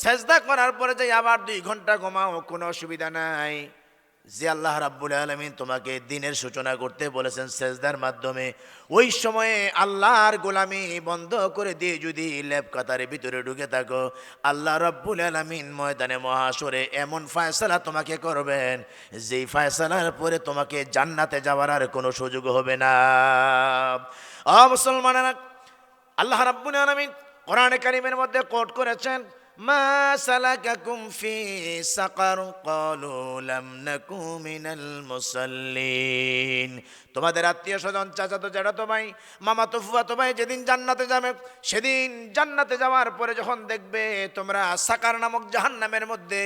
সেজদা করার পরে যে আবার 2 ঘন্টা ঘুমাও, কোনো অসুবিধা নাই। যে আল্লাহ রাব্বুল আলামিন তোমাকে দিনের সূচনা করতে বলেছেন সেজদার মাধ্যমে, ওই সময়ে আল্লাহর গোলামি বন্ধ করে দিয়ে যদি লেপ কাতারে ভিতরে ঢুকে থাকো, আল্লাহ রাব্বুল আলামিন ময়দানে মহাশরে এমন ফয়সালা তোমাকে করবেন, যেই ফয়সালার পরে তোমাকে জান্নাতে যাওয়ার আর কোনো সুযোগ হবে না। মুসলমানেরা, আল্লাহ রাব্বুল আলামিন কোরআনে কারীমের মধ্যে কোট করেছেন, মা সালাকাকুম ফি সাকার ক্বালু লাম নাকু মিনাল মুসাল্লিন। তোমাদের আত্মীয় স্বজন, চাচাতো জ্যাঠাতো ভাই, মামাতো ফুফাতো ভাই যেদিন জান্নাতে যাবে, সেদিন জান্নাতে যাওয়ার পরে যখন দেখবে তোমরা সাকার নামক জাহান্নামের মধ্যে,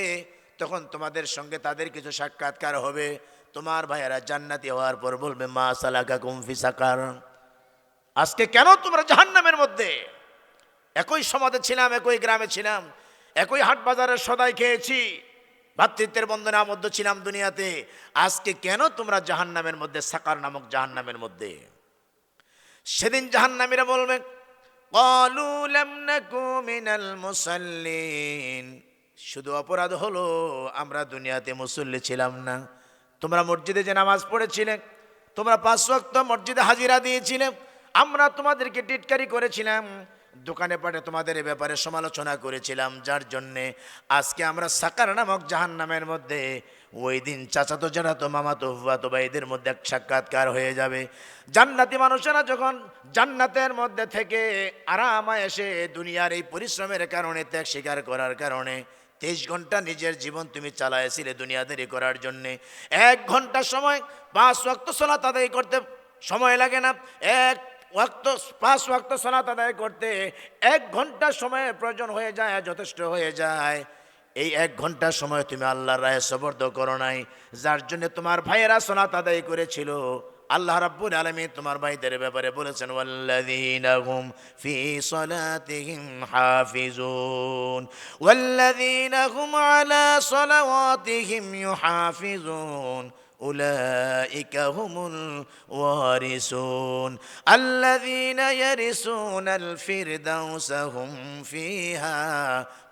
তখন তোমাদের সঙ্গে তাদের কিছু সাক্ষাৎকার হবে। তোমার ভাইয়েরা জান্নাতি হওয়ার পর বলবে, মা সালাকাকুম ফি সাকার, আজকে কেন তোমরা জাহান্নামের মধ্যে? একই সমাজে ছিলাম, একই গ্রামে ছিলাম, একই হাট বাজারের সদাই খেয়েছি, ভাতৃত্বের বন্ধনে আবদ্ধ ছিলাম দুনিয়াতে, আজকে কেন তোমরা জাহান্নামের মধ্যে, সাকার নামক জাহান্নামের মধ্যে? সেদিন জাহান্নামীরা বলবে, ক্বালু লাম নাকু মিনাল মুসাল্লিন, শুধু অপরাধ হলো আমরা দুনিয়াতে মুসল্লি ছিলাম না। তোমরা মসজিদে যে নামাজ পড়েছিলে, তোমরা 5 ওয়াক্ত মসজিদে হাজিরা দিয়েছিলে, আমরা তোমাদেরকে টিটকারি করেছিলাম, দোকানে পাটে তোমাদের এ ব্যাপারে সমালোচনা করেছিলাম, যার জন্যে আজকে আমরা সাকার নামক জাহান্নামের মধ্যে, ওই দিন চাচাতো জ্যাঠাতো মামাতো ফুফাতো ভাইদের মধ্যে এক সাক্ষাৎকার হয়ে যাবে। জান্নাতি মানুষেরা যখন জান্নাতের মধ্যে থেকে আরামে এসে দুনিয়ার এই পরিশ্রমের কারণে, ত্যাগ স্বীকার করার কারণে 23 ঘন্টা নিজের জীবন তুমি চালাইছিলে দুনিয়াদারি করার জন্যে, 1 ঘন্টা সময় 5 ওয়াক্ত সালাত আদায় করতে সময় লাগে না, 5 ওয়াক্ত সালাত আদায় করতে 1 ঘন্টা সময়ের প্রয়োজন হয়ে যায়, যথেষ্ট হয়ে যায়। এই 1 ঘন্টা সময় তুমি আল্লাহর রাহে সবর্দ করো নাই, যার জন্য তোমার ভাইয়েরা সালাত আদায় করেছিল। আল্লাহ রাব্বুল আলামিন তোমার ভাইদের ব্যাপারে বলেছেন, ওয়াল্লাযীনা হুম ফি সালাতিহিম হাফিজুন ওয়াল্লাযীনা হুম আলা সালাওয়াতিহিম ইউহাফিজুন أولئك هم الوارثون الذين يرثون الفردوس هم فيها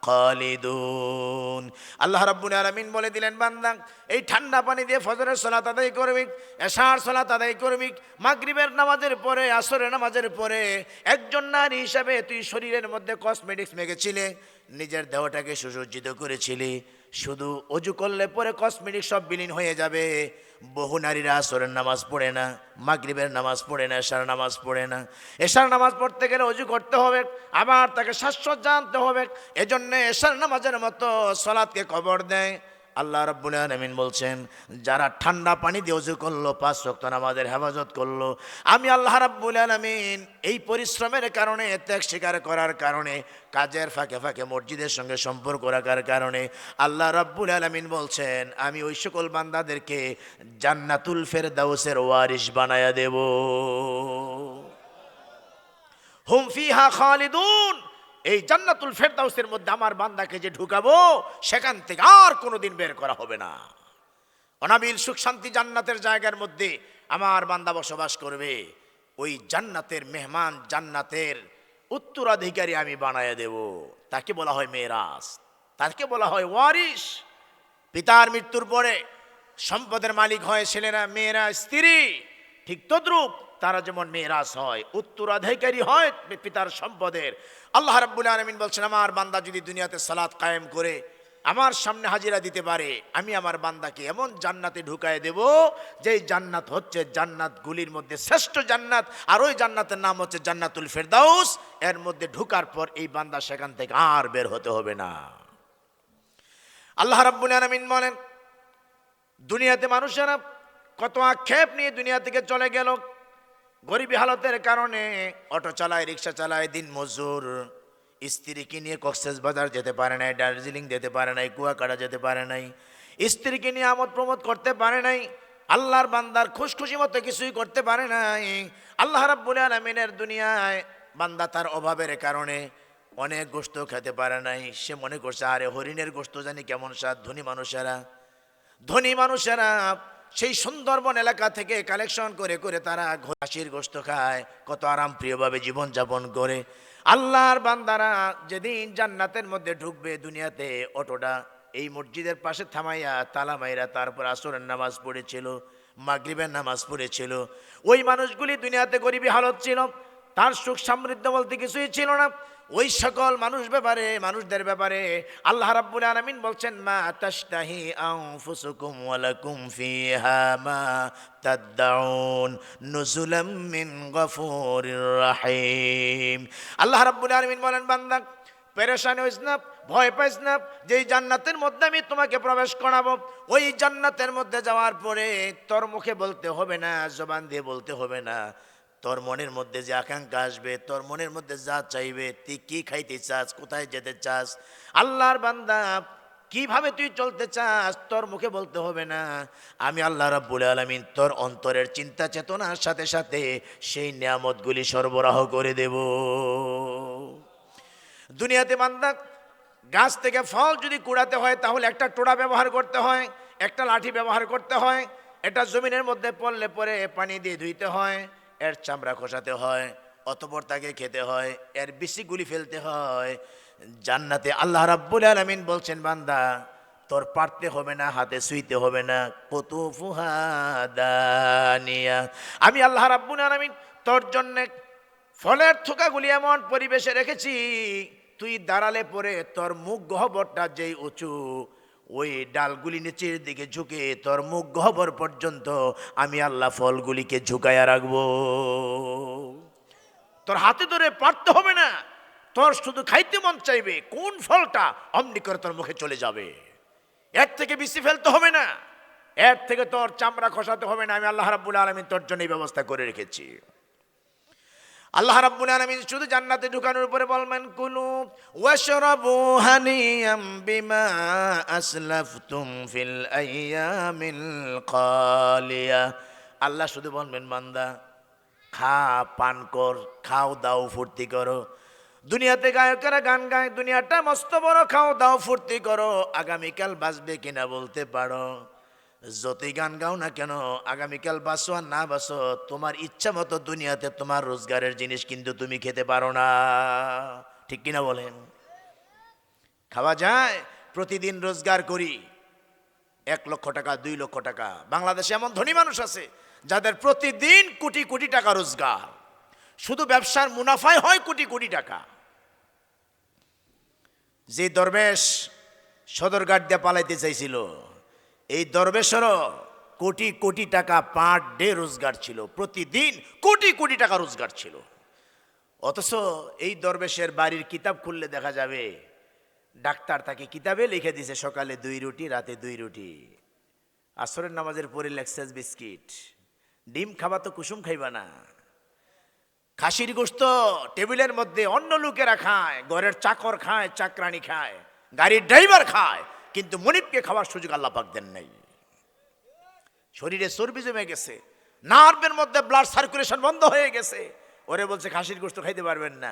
খালিদুন। আল্লাহ রাব্বুল আলামিন বলে দিলেন, বান্দা এই ঠান্ডা পানি দিয়ে ফজরের সালাত আদায় করবি, এশার সালাত আদায় করবি, মাগরিবের নামাজের পরে, আসরের নামাজের পরে। একজন নারী হিসাবে তুই শরীরের মধ্যে কসমেটিক্স মেখেছিলে, নিজের দেহটাকে সুসজ্জিত করেছিলি, শুধু অজু করলে পরে কসমেটিক্স সব বিলীন হয়ে যাবে। বহু নারীরা আসরের নামাজ পড়ে না, মাগরিবের নামাজ পড়ে না, এশার নামাজ পড়ে না। এশার নামাজ পড়তে গেলে অজু করতে হবে, আবার তাকে সাজসজ্জা আনতে হবে, এজন্য এশার নামাজের মতো সালাতকে কবর দেয়। আল্লাহ রাব্বুল আলামিন বলছেন, যারা ঠান্ডা পানি দিয়ে ওযু করলো, 5 ওয়াক্ত নামাজের হেফাজত করলো, আমি আল্লাহ রাব্বুল আলামিন এই পরিশ্রমের কারণে, ত্যাগ স্বীকার করার কারণে, কাজের ফাঁকে ফাঁকে মসজিদের সঙ্গে সম্পর্ক রাখার কারণে আল্লাহ রাব্বুল আলামিন বলছেন, আমি ওই সকল বান্দাদেরকে জান্নাতুল ফেরদাউসের ওয়ারিস বানায়া দেব। হুম ফিহা খালিদুন, এই জান্নাতুল ফেরদাউসের মধ্যে আমার বান্দাকে যে ঢুকাবো, সেখান থেকে আর কোনোদিন বের করা হবে না। অনাবিল সুখ শান্তি জান্নাতের জায়গার মধ্যে আমার বান্দা বসবাস করবে। ওই জান্নাতের মেহমান, জান্নাতের উত্তরাধিকারী আমি বানায় দেব। তাকে বলা হয় মেরাজ, তাকে বলা হয় ওয়ারিস। পিতার মৃত্যুর পরে সম্পদের মালিক হয় ছেলেরা, মেয়েরা স্ত্রী, ঠিক তদ্রূপ তারা যেমন মেরাজ হয়, উত্তরাধিকারী হয় পিতার সম্পদের। আল্লাহ রাব্বুল আলামিন বলছেন, আমার বান্দা যদি দুনিয়াতে সালাত কায়েম করে আমার সামনে হাজিরা দিতে পারে, আমি আমার বান্দাকে এমন জান্নাতে ঢুকায় দেব, যেই জান্নাত হচ্ছে জান্নাতগুলির মধ্যে শ্রেষ্ঠ জান্নাত, আর ওই জান্নাতের নাম হচ্ছে জান্নাতুল ফেরদাউস। এর মধ্যে ঢুকার পর এই বান্দা সেখান থেকে আর বের হতে হবে না। আল্লাহ রাব্বুল আলামিন বলেন, দুনিয়াতে মানুষেরা কত আক্ষেপ নিয়ে দুনিয়া থেকে চলে গেল। গরিবী হালতের কারণে অটো চালায়, রিক্সা চালায়, দিন মজুর, স্ত্রীকে নিয়ে কক্সবাজার যেতে পারে নাই, দার্জিলিং যেতে পারে নাই, কুয়াকাটা যেতে পারে নাই, স্ত্রীকে নিয়ে আমোদ প্রমোদ করতে পারে নাই, আল্লাহর বান্দার খুশখুশি মতো কিছুই করতে পারে নাই। আল্লাহ রাব্বুল আলামিনের দুনিয়ায় বান্দা তার অভাবের কারণে অনেক গোশত খেতে পারে নাই। সে মনে করছে, আরে হরিণের গোশত জানি কেমন স্বাদ। ধনী মানুষেরা সেই সুন্দরবন এলাকা থেকে কালেকশন করে করে তারা খাসির গোশত খায়, কত আরাম প্রিয়ভাবে জীবনযাপন করে। আল্লাহর বান্দারা যেদিন জান্নাতের মধ্যে ঢুকবে, দুনিয়াতে অটোটা এই মসজিদের পাশে থামাইয়া তালা মাইরা তারপর আসরের নামাজ পড়েছিল, মাগরিবের নামাজ পড়েছিল। ওই মানুষগুলি দুনিয়াতে গরিবী হালত ছিল, তার সুখ সমৃদ্ধ বলতে কিছুই ছিল না। ওই সকল মানুষদের ব্যাপারে আল্লাহ রাব্বুল আলামিন বলছেন, মা তাশতাহি আনফুসুকুম ওয়া লাকুম ফিহা মা তাদউন নুজুলাম মিন গফুরির রহিম। আল্লাহ রাব্বুল আলামিন বলেন, বান্দা পেরেশান হইস না, ভয় পাইস না, যেই জান্নাতের মধ্যে আমি তোমাকে প্রবেশ করাবো, ওই জান্নাতের মধ্যে যাওয়ার পরে তোর মুখে বলতে হবে না, জবান দিয়ে বলতে হবে না, তোর মনের মধ্যে যে আকাঙ্ক্ষা আসবে, তোর মনের মধ্যে যা চাইবে, তুই কি খাইতে চাস, কোথায় যেতে চাস, আল্লাহর বান্দা কিভাবে তুই চলতে চাস, তোর মুখে বলতে হবে না। আমি আল্লাহ রাব্বুল আলামিন তোর অন্তরের চিন্তা চেতনার সাথে সাথে সেই নিয়ামতগুলি সরবরাহ করে দেব। দুনিয়াতে বান্দা গাছ থেকে ফল যদি কুড়াতে হয় তাহলে একটা টোড়া ব্যবহার করতে হয়, একটা লাঠি ব্যবহার করতে হয়, এটা জমিনের মধ্যে পড়লে পরে পানি দিয়ে ধুইতে হয়, এর চামড়া খসাতে হয়, অতঃপর তাকে খেতে হয়, এর বিচিগুলি ফেলতে হয়। জান্নাতে আল্লাহ রাব্বুল আলামিন বলছেন, বান্দা তোর পারতে হবে না, হাতে ছুঁইতে হবে না, কুতুফুহা দানিয়া। আমি আল্লাহ রাব্বুল আলামিন তোর জন্য ফলের থোকাগুলি এমন পরিবেশে রেখেছি, তুই দাঁড়ালে পরে তোর মুখ গহ্বরটা যেই উঁচু, ওই ডালগুলি নিচের দিকে ঝুঁকে তোর মুখ গহ্বর পর্যন্ত আমি আল্লাহ ফলগুলিকে ঝুঁকাইয়া রাখবো। তোর হাতে ধরে পারতে হবে না, তোর শুধু খাইতে মন চাইবে, কোন ফলটা অমনি করে তোর মুখে চলে যাবে। এর থেকে বেশি ফেলতে হবে না, এর থেকে তোর চামড়া খসাতে হবে না। আমি আল্লাহ রাব্বুল আলামিন তোর জন্য এই ব্যবস্থা করে রেখেছি। আল্লাহ রাব্বুল আলামিন শুধু জান্নাতে ঢুকানোর উপরে বলবেন, কুলু ওয়াশরাবু হানিয়াম বিমা আসলাফতুম ফিল আইয়ামিল খালিয়া। আল্লাহ শুধু বলবেন, বান্দা খা, পান কর, খাও দাও, ফুর্তি করো। দুনিয়াতে গায়কেরা গান গায়, দুনিয়াটা মস্ত বড়, খাও দাও ফুর্তি করো, আগামীকাল বাঁচবে কিনা বলতে পারো। যতই গান গাও না কেন, আগামীকাল বাঁচো আর না বাঁচো, তোমার ইচ্ছা মতো দুনিয়াতে তোমার রোজগারের জিনিস কিন্তু তুমি খেতে পারো না, ঠিক কিনা বলেন? খাওয়া যায়, প্রতিদিন রোজগার করি 1 লক্ষ টাকা, 2 লক্ষ টাকা। বাংলাদেশে এমন ধনী মানুষ আছে যাদের প্রতিদিন কোটি কোটি টাকা রোজগার, শুধু ব্যবসার মুনাফায় হয় কোটি কোটি টাকা। যে দরবেশ সদরঘাট দিয়ে পালাইতে চাইছিল, এই দরবেশেরও কোটি কোটি টাকা পার ডে রোজগার ছিল, প্রতিদিন কোটি কোটি টাকা রোজগার ছিল। অথচ এই দরবেশের বাড়ির কিতাব খুললে দেখা যাবে ডাক্তার তাকে কিতাবে লিখে দিছে, সকালে 2 রুটি, রাতে 2 রুটি, আসরের নামাজের পরে লেক্সাস বিস্কিট, ডিম খাবা তো কুসুম খাইবা না। খাসির গোশত টেবিলের মধ্যে অন্য লোকেরা খায়, ঘরের চাকর খায়, চাকরানি খায়, গাড়ির ড্রাইভার খায়, কিন্তু মনিবকে খাওয়ার সুযোগ আল্লাহ পাক দেন নাই। শরীরে চর্বি জমে গেছে, নার্ভের মধ্যে ব্লাড সার্কুলেশন বন্ধ হয়ে গেছে। ওরে বলছে খাসির গোশত খাইতে পারবেন না,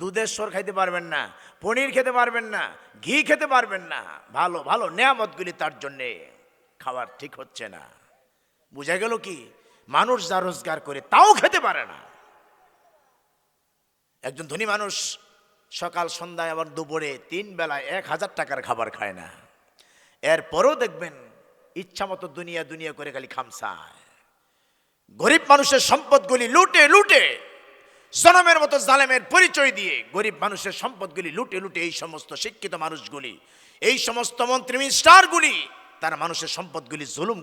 দুধের সর খাইতে পারবেন না, পনির খেতে পারবেন না, ঘি খেতে পারবেন না, ভালো ভালো নেয়ামতগুলি তার জন্যে খাওয়ার ঠিক হচ্ছে না। বুঝা গেল কি? মানুষ যা রোজগার করে তাও খেতে পারে না। একজন ধনী মানুষ সকাল সন্ধ্যায় আবার দুপুরে 3 বেলায় 1000 টাকার খাবার খায় না, এরপরও দেখবেন ইচ্ছা মতো দুনিয়া দুনিয়া করে খালি খামসায়। গরিব মানুষের সম্পদগুলি লুটে লুটে, জনমের মতো জালেমের পরিচয় দিয়ে গরিব মানুষের সম্পদগুলি লুটে লুটে এই সমস্ত শিক্ষিত মানুষগুলি, এই সমস্ত মন্ত্রী মিনিস্টারগুলি, তারা মানুষের সম্পদগুলি জুলুম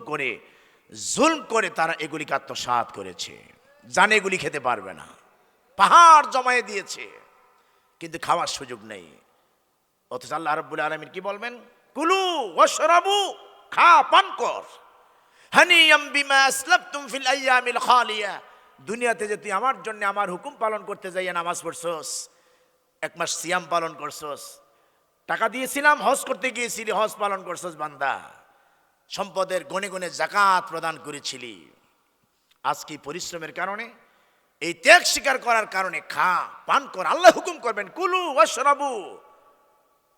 করে তারা এগুলিকে আত্মসাৎ করেছে, জানে এগুলি খেতে পারবে না, পাহাড় জমায়ে দিয়েছে, কিন্তু খাওয়ার সুযোগ নেই। অথচ আল্লাহ রাব্বুল আলামিন কি বলবেন? কুলু ওয়াশরাবু, খা পান কর, হানিয়াম বিমা আসলাফতুম ফিল আইয়ামিল খালিয়া। দুনিয়াতে যে তুই আমার জন্য আমার হুকুম পালন করতে যাইয়া নামাজ পড়ছস, 1 মাস সিয়াম পালন করছস, টাকা দিয়েছিলাম হজ করতে গিয়েছিলি, হজ পালন করছস, বান্দা সম্পদের গনে গনে যাকাত প্রদান করেছিলি, আজকে পরিশ্রমের কারণে, এই ত্যাগ স্বীকার করার কারণে খা পান কর। আল্লাহ হুকুম করবেন, কুলু ওয়াশরাবু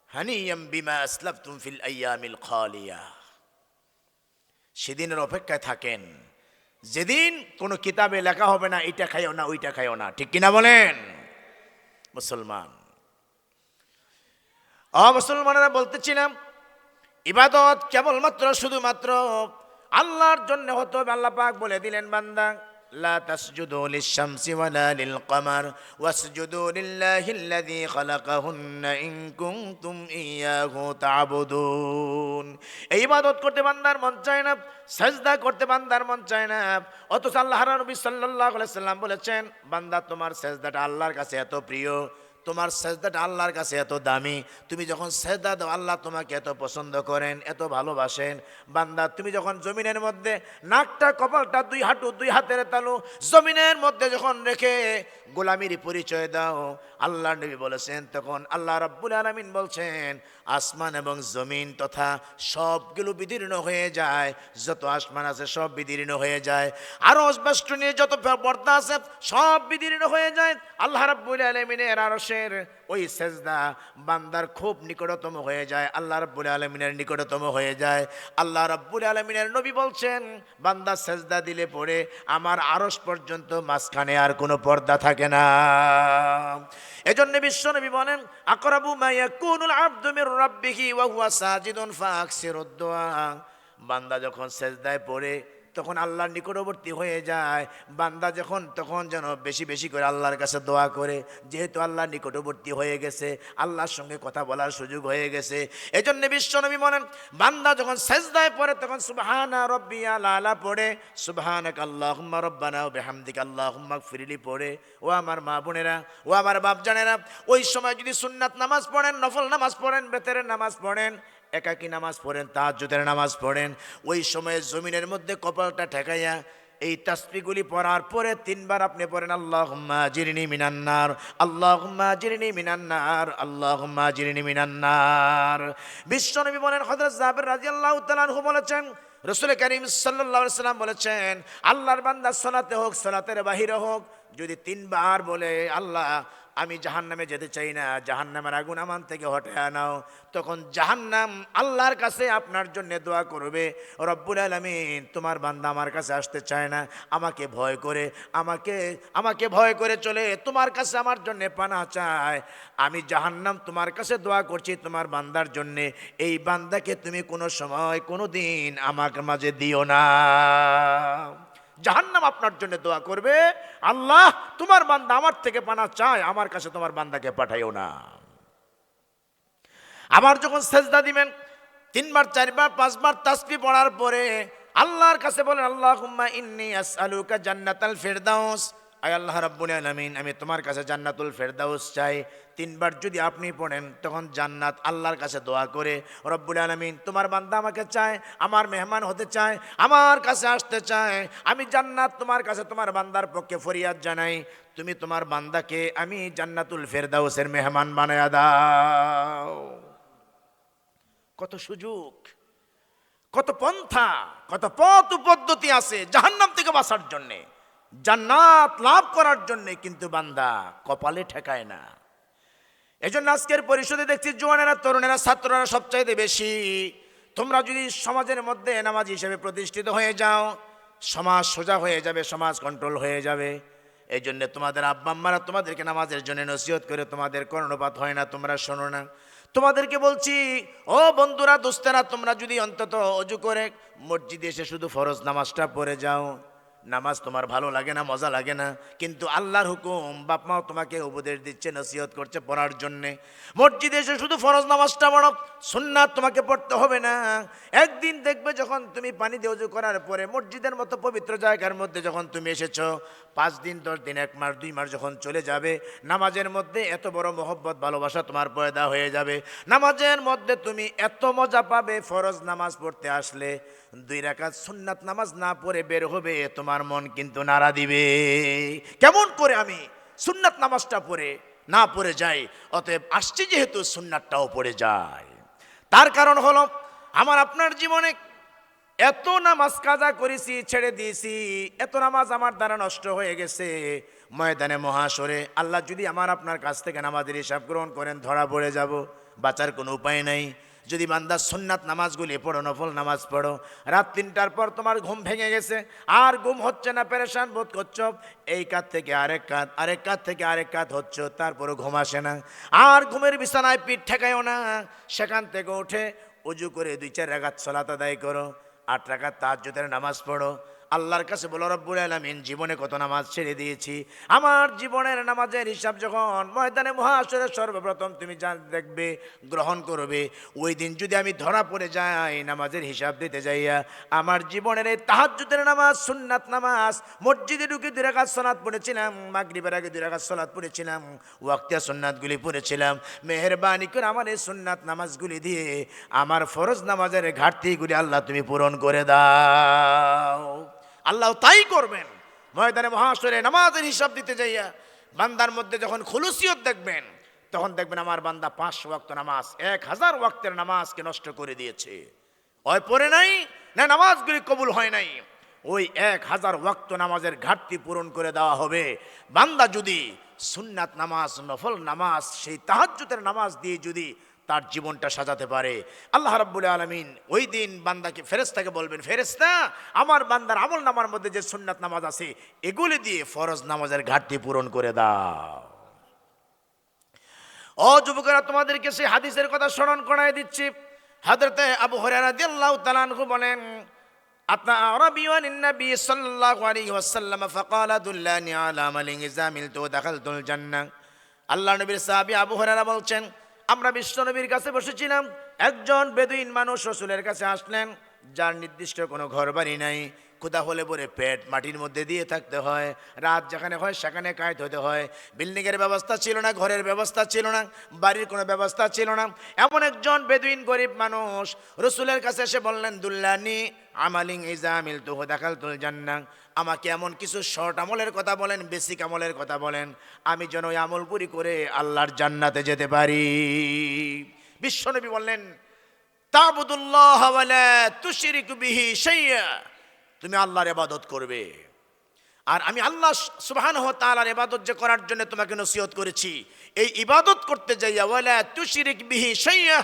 হানিয়াম বিমা আসলাফতুম ফিল আইয়ামিল খালিয়া। সেদিনের অপেক্ষায় থাকেন যেদিন কোনো কিতাবে লেখা হবে না এটা খাইও না, ওইটা খাইও না, ঠিক কিনা বলেন? মুসলমান, মুসলমানেরা বলতেছিলাম ইবাদত কেবলমাত্র শুধুমাত্র আল্লাহর জন্য হতে হবে। আল্লাহ পাক বলে দিলেন, বান্দা লা তাসজুদু লিশ-শামসি ওয়ালা লিল-কমার ওয়াসজুদু লিল্লাহিল্লাযী খালাকাহুন্না ইন কুনতুম ইয়্যাহু তা'বুদুন। এই ইবাদত করতে বান্দার মন চায় না, সাজদা করতে বান্দার মন চায় না, অথচ আল্লাহর নবী সাল্লাল্লাহু আলাইহি সাল্লাম বলেছেন, বান্দা তোমার সাজদাটা আল্লাহর কাছে এত প্রিয়, তোমার সেজদাটা আল্লাহর কাছে এত দামি, তুমি যখন সেজদা দাও আল্লাহ তোমাকে এত পছন্দ করেন, এত ভালোবাসেন। বান্দা তুমি যখন জমিনের মধ্যে নাকটা কপালটা দুই হাঁটু দুই হাতের তালু জমিনের মধ্যে যখন রেখে গোলামির পরিচয় দাও, আল্লাহ নবী বলেছেন, তখন আল্লাহ রাব্বুল আলামিন বলছেন আসমান এবং জমিন তথা সবগুলো বিদীর্ণ হয়ে যায়, যত আসমান আছে সব বিদীর্ণ হয়ে যায়, আরো বেষ্টনীর যত পর্দা আছে সব বিদীর্ণ হয়ে যায়। আল্লাহ রাব্বুল আলামিনের আরশের ওই সেজদা বান্দার খুব নিকটতম হয়ে যায়, আল্লাহ রাব্বুল আলামিনের নিকটতম হয়ে যায়। আল্লাহ রাব্বুল আলামিনের নবী বলছেন, বান্দা সেজদা দিলে পরে আমার আরশ পর্যন্ত মাঝখানে আর কোনো পর্দা থাকে না। এজন্য বিশ্ব নবী বলেন, আকরাবু মা ইয়াকুনুল আবদু মির রাব্বিহি ওয়া হুয়া সাজিদুন ফাআকসিরুদ দুআ। বান্দা যখন সেজদায় পড়ে তখন আল্লাহর নিকটবর্তী হয়ে যায়, বান্দা যখন তখন যেন বেশি বেশি করে আল্লাহর কাছে দোয়া করে, যেহেতু আল্লাহর নিকটবর্তী হয়ে গেছে, আল্লাহর সঙ্গে কথা বলার সুযোগ হয়ে গেছে। এজন্য বিশ্বনবী বলেন, বান্দা যখন সেজদায় পড়ে তখন সুবহানা রাব্বিয়াল আলা পড়ে, সুবহানাকা আল্লাহুম্মা রাব্বানা ওয়া বিহামদিকা আল্লাহুম্মা গফিরলি পড়ে। ও আমার মা বোনেরা, ও আমার বাপজানেরা, ওই সময় যদি সুন্নাত নামাজ পড়েন, নফল নামাজ পড়েন, বেতেরের নামাজ পড়েন, একাকী নামাজ পড়েন, তাহাজ্জুদের নামাজ পড়েন, ওই সময়ে জমিনের মধ্যে কপালটা ঠেকাইয়া এই তাসবিহগুলি পড়ার পরে তিনবার আপনি পড়েন, আল্লাহুম্মা আজিরনি মিনান নার, আল্লাহুম্মা আজিরনি মিনান নার, আল্লাহুম্মা আজিরনি মিনান নার। বিশ্বনবী বলেন, হযরত জাবের রাদিয়াল্লাহু তাআলা আনহু বলেছেন, রাসূল করিম সাল্লাল্লাহু আলাইহি সাল্লাম বলেছেন, আল্লাহর বান্দা সালাতে হোক সালাতের বাহিরে হোক যদি তিনবার বলে, আল্লাহ আমি জাহান্নামে যেতে চাই না, জাহান্নামের আগুন আমার থেকে হটায়া নাও, তখন জাহান্নাম আল্লাহর কাছে আপনার জন্য দোয়া করবে, রব্বুল আলামিন তোমার বান্দা আমার কাছে আসতে চায় না, আমাকে ভয় করে, আমাকে ভয় করে চলে তোমার কাছে আমার জন্য পানাহ চায়, আমি জাহান্নাম তোমার কাছে দোয়া করছি তোমার বান্দার জন্যে, এই বান্দাকে তুমি কোনো সময় কোনো দিন আমার মাঝে দিও না। জাহান্নাম আপনার জন্য দোয়া করবে, আল্লাহ তোমার বান্দা আমার থেকে পানাহ চায়, আমার কাছে তোমার বান্দাকে পাঠাইও না। আবার যখন সেজদা দিবেন তিনবার চারবার পাঁচবার তাসবিহ পড়ার পরে আল্লাহর কাছে বলেন, আল্লাহুম্মা ইন্নী আসআলুকা জান্নাতাল ফিরদাউস, আয় আল্লাহ রাব্বুল আলামিন আমি তোমার কাছে জান্নাতুল ফেরদাউস চাই। তিনবার যদি আপনি পড়েন তখন জান্নাত আল্লাহর কাছে দোয়া করে, রব্বুল আলামিন তোমার বান্দা আমাকে চায়, আমার মেহমান হতে চায়, আমার কাছে আসতে চায়, আমি জান্নাত তোমার কাছে তোমার বান্দার পক্ষে ফরিয়াদ জানাই, তুমি তোমার বান্দাকে আমি জান্নাতুল ফেরদাউসের মেহমান বানায়া দাও। কত সুযোগ, কত পন্থা, কত পথ পদ্ধতি আছে জাহান্নাম থেকে বাঁচার জন্যে, জান্নাত লাভ করার জন্যে, কিন্তু বান্দা কপালে ঠেকায় না। এজন্য আজকের পরিষদে দেখছি জওয়ানেরা, তরুণেরা, ছাত্ররা সবচাইতে বেশি। তোমরা যদি সমাজের মধ্যে নামাজি হিসেবে প্রতিষ্ঠিত হয়ে যাও, সমাজ সোজা হয়ে যাবে, সমাজ কন্ট্রোল হয়ে যাবে। এই জন্য তোমাদের আব্বা আম্মারা তোমাদেরকে নামাজের জন্য নসিহত করে, তোমাদের কর্ণপাত হয় না, তোমরা শোনো না। তোমাদেরকে বলছি, ও বন্ধুরা, দোস্তেরা, তোমরা যদি অন্তত অজু করে মসজিদে এসে শুধু ফরজ নামাজটা পড়ে যাও, নামাজ তোমার ভালো লাগে না, মজা লাগে না, কিন্তু আল্লাহর হুকুম, বাপ মাও তোমাকে উপদেশ দিচ্ছে, নসিহত করছে পড়ার জন্যে, মসজিদে এসে শুধু ফরজ নামাজটা পড়ো, সুন্নাত তোমাকে পড়তে হবে না। একদিন দেখবে যখন তুমি পানি দিয়ে ওযু করার পরে মসজিদের মতো পবিত্র জায়গার মধ্যে যখন তুমি এসেছো, 5 দিন 10 দিন 1 মাস 2 মাস যখন চলে যাবে, নামাজের মধ্যে এত বড় মহব্বত ভালোবাসা তোমার পয়দা হয়ে যাবে, নামাজের মধ্যে তুমি এত মজা পাবে, ফরজ নামাজ পড়তে আসলে 2 রাকাত সুন্নাত নামাজ না পড়ে বের হবে, তোমার মন কিন্তু নাড়া দিবে, কেমন করে আমি সুন্নাত নামাজটা পড়ে না পড়ে যাই, অতএব আসছি যেহেতু সুন্নাতটাও পড়ে যায়। তার কারণ হলো আমার আপনার জীবনে এত নামাজ কাজা করেছি, ছেড়ে দিয়েছি, এত নামাজ আমার দ্বারা নষ্ট হয়ে গেছে, ময়দানে মহাশরে আল্লাহ যদি আমার আপনার কাছ থেকে নামাজের হিসাব গ্রহণ করেন, ধরা পড়ে যাব, বাঁচার কোনো উপায় নাই। যদি বান্দা সুন্নাত নামাজগুলি পড়ো, নফল নামাজ পড়ো, রাত 3টার পর তোমার ঘুম ভেঙে গেছে, আর ঘুম হচ্ছে না, পেরেশান বোধ করছো, এই কাত থেকে আরেক কাত, আরেক কাত থেকে আরেক কাত হচ্ছে, তারপরে ঘুম আসে না, আর ঘুমের বিছানায় পিঠ ঠেকায়ও না, সেখান থেকে উঠে উজু করে 2-4 রাকাত সালাত আদায় করো, 8 রাকাত তাহাজ্জুদের নামাজ পড়ো, আল্লাহর কাছে বলো, রব্বুল আলামিন, জীবনে কত নামাজ ছেড়ে দিয়েছি, আমার জীবনের নামাজের হিসাব যখন ময়দানে মহাশরে সর্বপ্রথম তুমি যা দেখবে, গ্রহণ করবে, ওই দিন যদি আমি ধরা পড়ে যাই নামাজের হিসাব দিতে যাইয়া, আমার জীবনের এই তাহাজ্জুদের নামাজ, সুন্নাত নামাজ, মসজিদে ঢুকে 2 রাকাত সালাত পড়েছিলাম, মাগরিবের আগে 2 রাকাত সালাত পড়েছিলাম, ওয়াক্তিয়া সুন্নাতগুলি পড়েছিলাম, মেহেরবানি করে আমার এই সুন্নাত নামাজগুলি দিয়ে আমার ফরজ নামাজের ঘাটতিগুলি আল্লাহ তুমি পূরণ করে দাও। আল্লাহ তাই করবেন। ময়দানে মহাশরে নামাজের হিসাব দিতে যাইয়া বান্দার মধ্যে যখন খুলুসিয়ত দেখবেন, তখন দেখবেন আমার বান্দা 5 ওয়াক্ত নামাজ, 1000 ওয়াক্তের নামাজকে নষ্ট করে দিয়েছে, ওই পড়ে নাই না, নামাজগুলি কবুল হয় নাই, ওই 1000 ওয়াক্ত নামাজের ঘাটতি পূরণ করে দেওয়া হবে। বান্দা যদি সুন্নাত নামাজ, নফল নামাজ, সেই তাহাজ্জুদের নামাজ দিয়ে যদি তার জীবনটা সাজাতে পারে, আল্লাহ রাব্বুল আলামিন ওই দিন বান্দাকে, ফেরেশতাকে বলবেন, ফেরেশতা, আমার বান্দার আমল নামার মধ্যে যে সুন্নাত নামাজ আছে এগুলি দিয়ে ফরজ নামাজের ঘাটতি পূরণ করে দাও। ও যুবকেরা, তোমাদেরকে সেই হাদিসের কথা স্মরণ করায় দিচ্ছি। হযরতে আবু হুরায়রা রাদিয়াল্লাহু তাআলা আনহু বলেন, আতা আরাবিয়ুন নবী সাল্লাল্লাহু আলাইহি ওয়াসাল্লাম ফাকালা দুল্লানি আলা আমালিন ইযা আমিলতু দাখালতুল জান্নাহ। আল্লাহ নবীর সাহাবী আবু হুরায়রা বলছেন, আমরা বিশ্ব নবীর কাছে বসেছিলাম, একজন বেদুইন মানুষ রাসূলের কাছে আসলেন, যার নির্দিষ্ট কোনো ঘর বাড়ি নাই, ক্ষুধা হলে পরে পেট মাটির মধ্যে দিয়ে থাকতে হয়, রাত যেখানে হয় সেখানে কায়েত হতে হয়, বিল্ডিংয়ের ব্যবস্থা ছিল না, ঘরের ব্যবস্থা ছিল না, বাড়ির কোনো ব্যবস্থা ছিল না, এমন একজন বেদুইন গরিব মানুষ রাসূলের কাছে এসে বললেন, দুল্লানি আমালিন ইযা আমিলতুহু দাখালতুল জান্নাহ, আমাকে এমন কিছু শর্ট আমলের কথা বলেন, বেসিক আমলের কথা বলেন, আমি যেন ওই আমলগুলি করে আল্লাহর জান্নাতে যেতে পারি। বিশ্বনবী বললেন, তা'বুদুল্লাহ ওয়া লা তুশরিকু বিহি শাইয়্যা, তুমি আল্লাহর ইবাদত করবে, আর আমি আল্লাহ সুবহানাহু ওয়া তাআলার ইবাদত যে করার জন্য তোমাকে নসিহত করেছি, এই ইবাদত করতে যাইয়া ওয়া লা তুশরিক বিহি শাইয়্যা,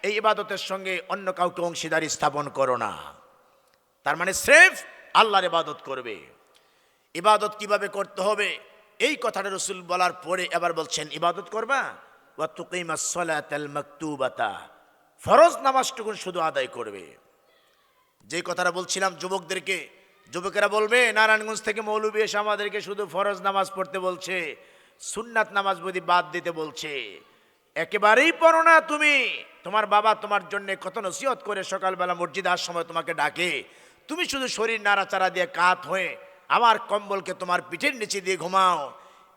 এই ইবাদতের সঙ্গে অন্য কাউকে অংশীদারি স্থাপন করো না। তার মানে স্রেফ আল্লাহর ইবাদত করবে। ইবাদত কিভাবে করতে হবে এই কথাটা রাসূল বলার পরে এবার বলছেন, ইবাদত করবা ওয়া তুকিমাস সালাতাল মাকতুবাতা, ফরজ নামাজটুকু শুধু আদায় করবে। যে কথাটা বলছিলাম যুবকদেরকে, যুবকেরা বলবে, নারায়ণগঞ্জ থেকে মৌলবী এসে আমাদেরকে শুধু ফরজ নামাজ পড়তে বলছে, সুন্নাত নামাজ বুঝি বাদ দিতে বলছে, একেবারেই পড়ো না তুমি। তোমার বাবা তোমার জন্য কত নসিহত করে সকালবেলা মসজিদে আসার সময় তোমাকে ডাকে, তুমি শুধু শরীর নাড়াচাড়া দিয়ে কাত হয়ে আমার কম্বলকে তোমার পিঠের নিচে দিয়ে ঘুমাও।